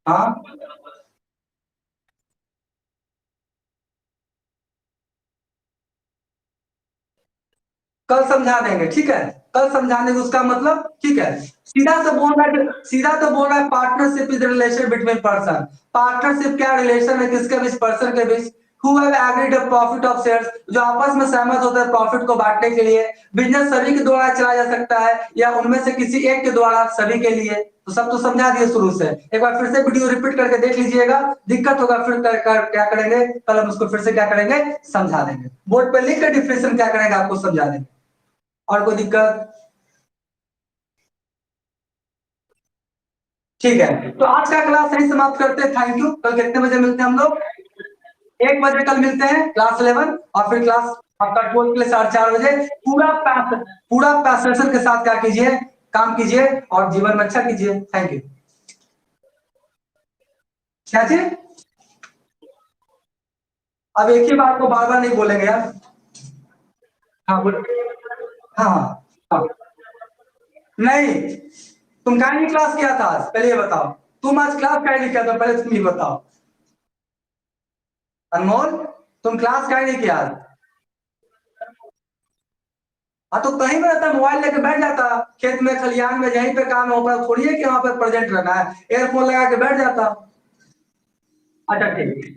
हाँ, कल समझा देंगे, ठीक है, कल समझाने का उसका मतलब, ठीक है। सीधा तो बोल रहा है, सीधा तो बोल रहा है, partnership is relation between person. Partnership क्या रिलेशन है, किसके बीच, पर्सन के बीच। Who have agreed profit of shares, जो आपस में सहमत होते हैं प्रॉफिट को बांटने के लिए। बिजनेस सभी के द्वारा चलाया जा सकता है, या उनमें से किसी एक के द्वारा सभी के लिए। तो सब तो समझा दिए शुरू से, एक बार फिर से वीडियो रिपीट करके देख लीजिएगा, दिक्कत होगा फिर क्या करेंगे, कल हम उसको फिर से क्या करेंगे, समझा देंगे, बोर्ड पे लिख कर डिफिनेशन क्या करेंगे आपको समझा देंगे। और कोई दिक्कत? ठीक है, तो आज का क्लास यही समाप्त करते हैं। Thank you. कल कितने बजे मिलते हैं हम लोग? 1 बजे कल मिलते हैं क्लास 11, और फिर क्लास आपका 12 के लिए 4:30 बजे। पूरा पैसेशन के साथ क्या कीजिए, काम कीजिए और जीवन में अच्छा कीजिए। Thank you. क्या चीज? अब एक ही बात को बार बार नहीं बोलेंगे यार। हाँ बोलो। हाँ हाँ हाँ। नहीं, तुम काहे नहीं क्लास किया था आज, पहले ये बताओ। तुम आज क्लास काहे नहीं किया था, पहले तुम ही बताओ। अनमोल, तुम क्लास काहे नहीं किया आज? हाँ तो कहीं में रहता, मोबाइल लेके बैठ जाता, खेत में खलियान में, यहीं पे काम है, ऊपर थोड़ी है कि वहां पे प्रेजेंट रहना है, एयरफोन लगा के बैठ जाता। अच्छा ठीक।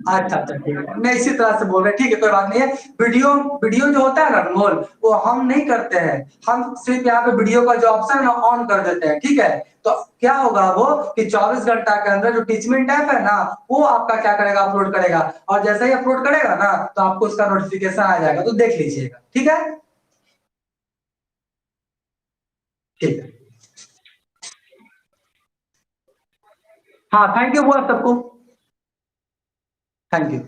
अच्छा अच्छा ठीक है, मैं इसी तरह से बोल रहे, ठीक है कोई बात नहीं है। वीडियो वीडियो जो होता है ना अनमोल, वो हम नहीं करते हैं। हम सिर्फ यहाँ पे वीडियो का जो ऑप्शन है ना ऑन कर देते हैं, ठीक है। तो क्या होगा वो कि 24 घंटा के अंदर जो टीचमेंट ऐप है ना, वो आपका क्या करेगा, अपलोड करेगा। और जैसे ही अपलोड करेगा ना, तो आपको उसका नोटिफिकेशन आ जाएगा, तो देख लीजिएगा, ठीक है। ठीक है। हाँ थैंक यू बोला सबको। Thank you.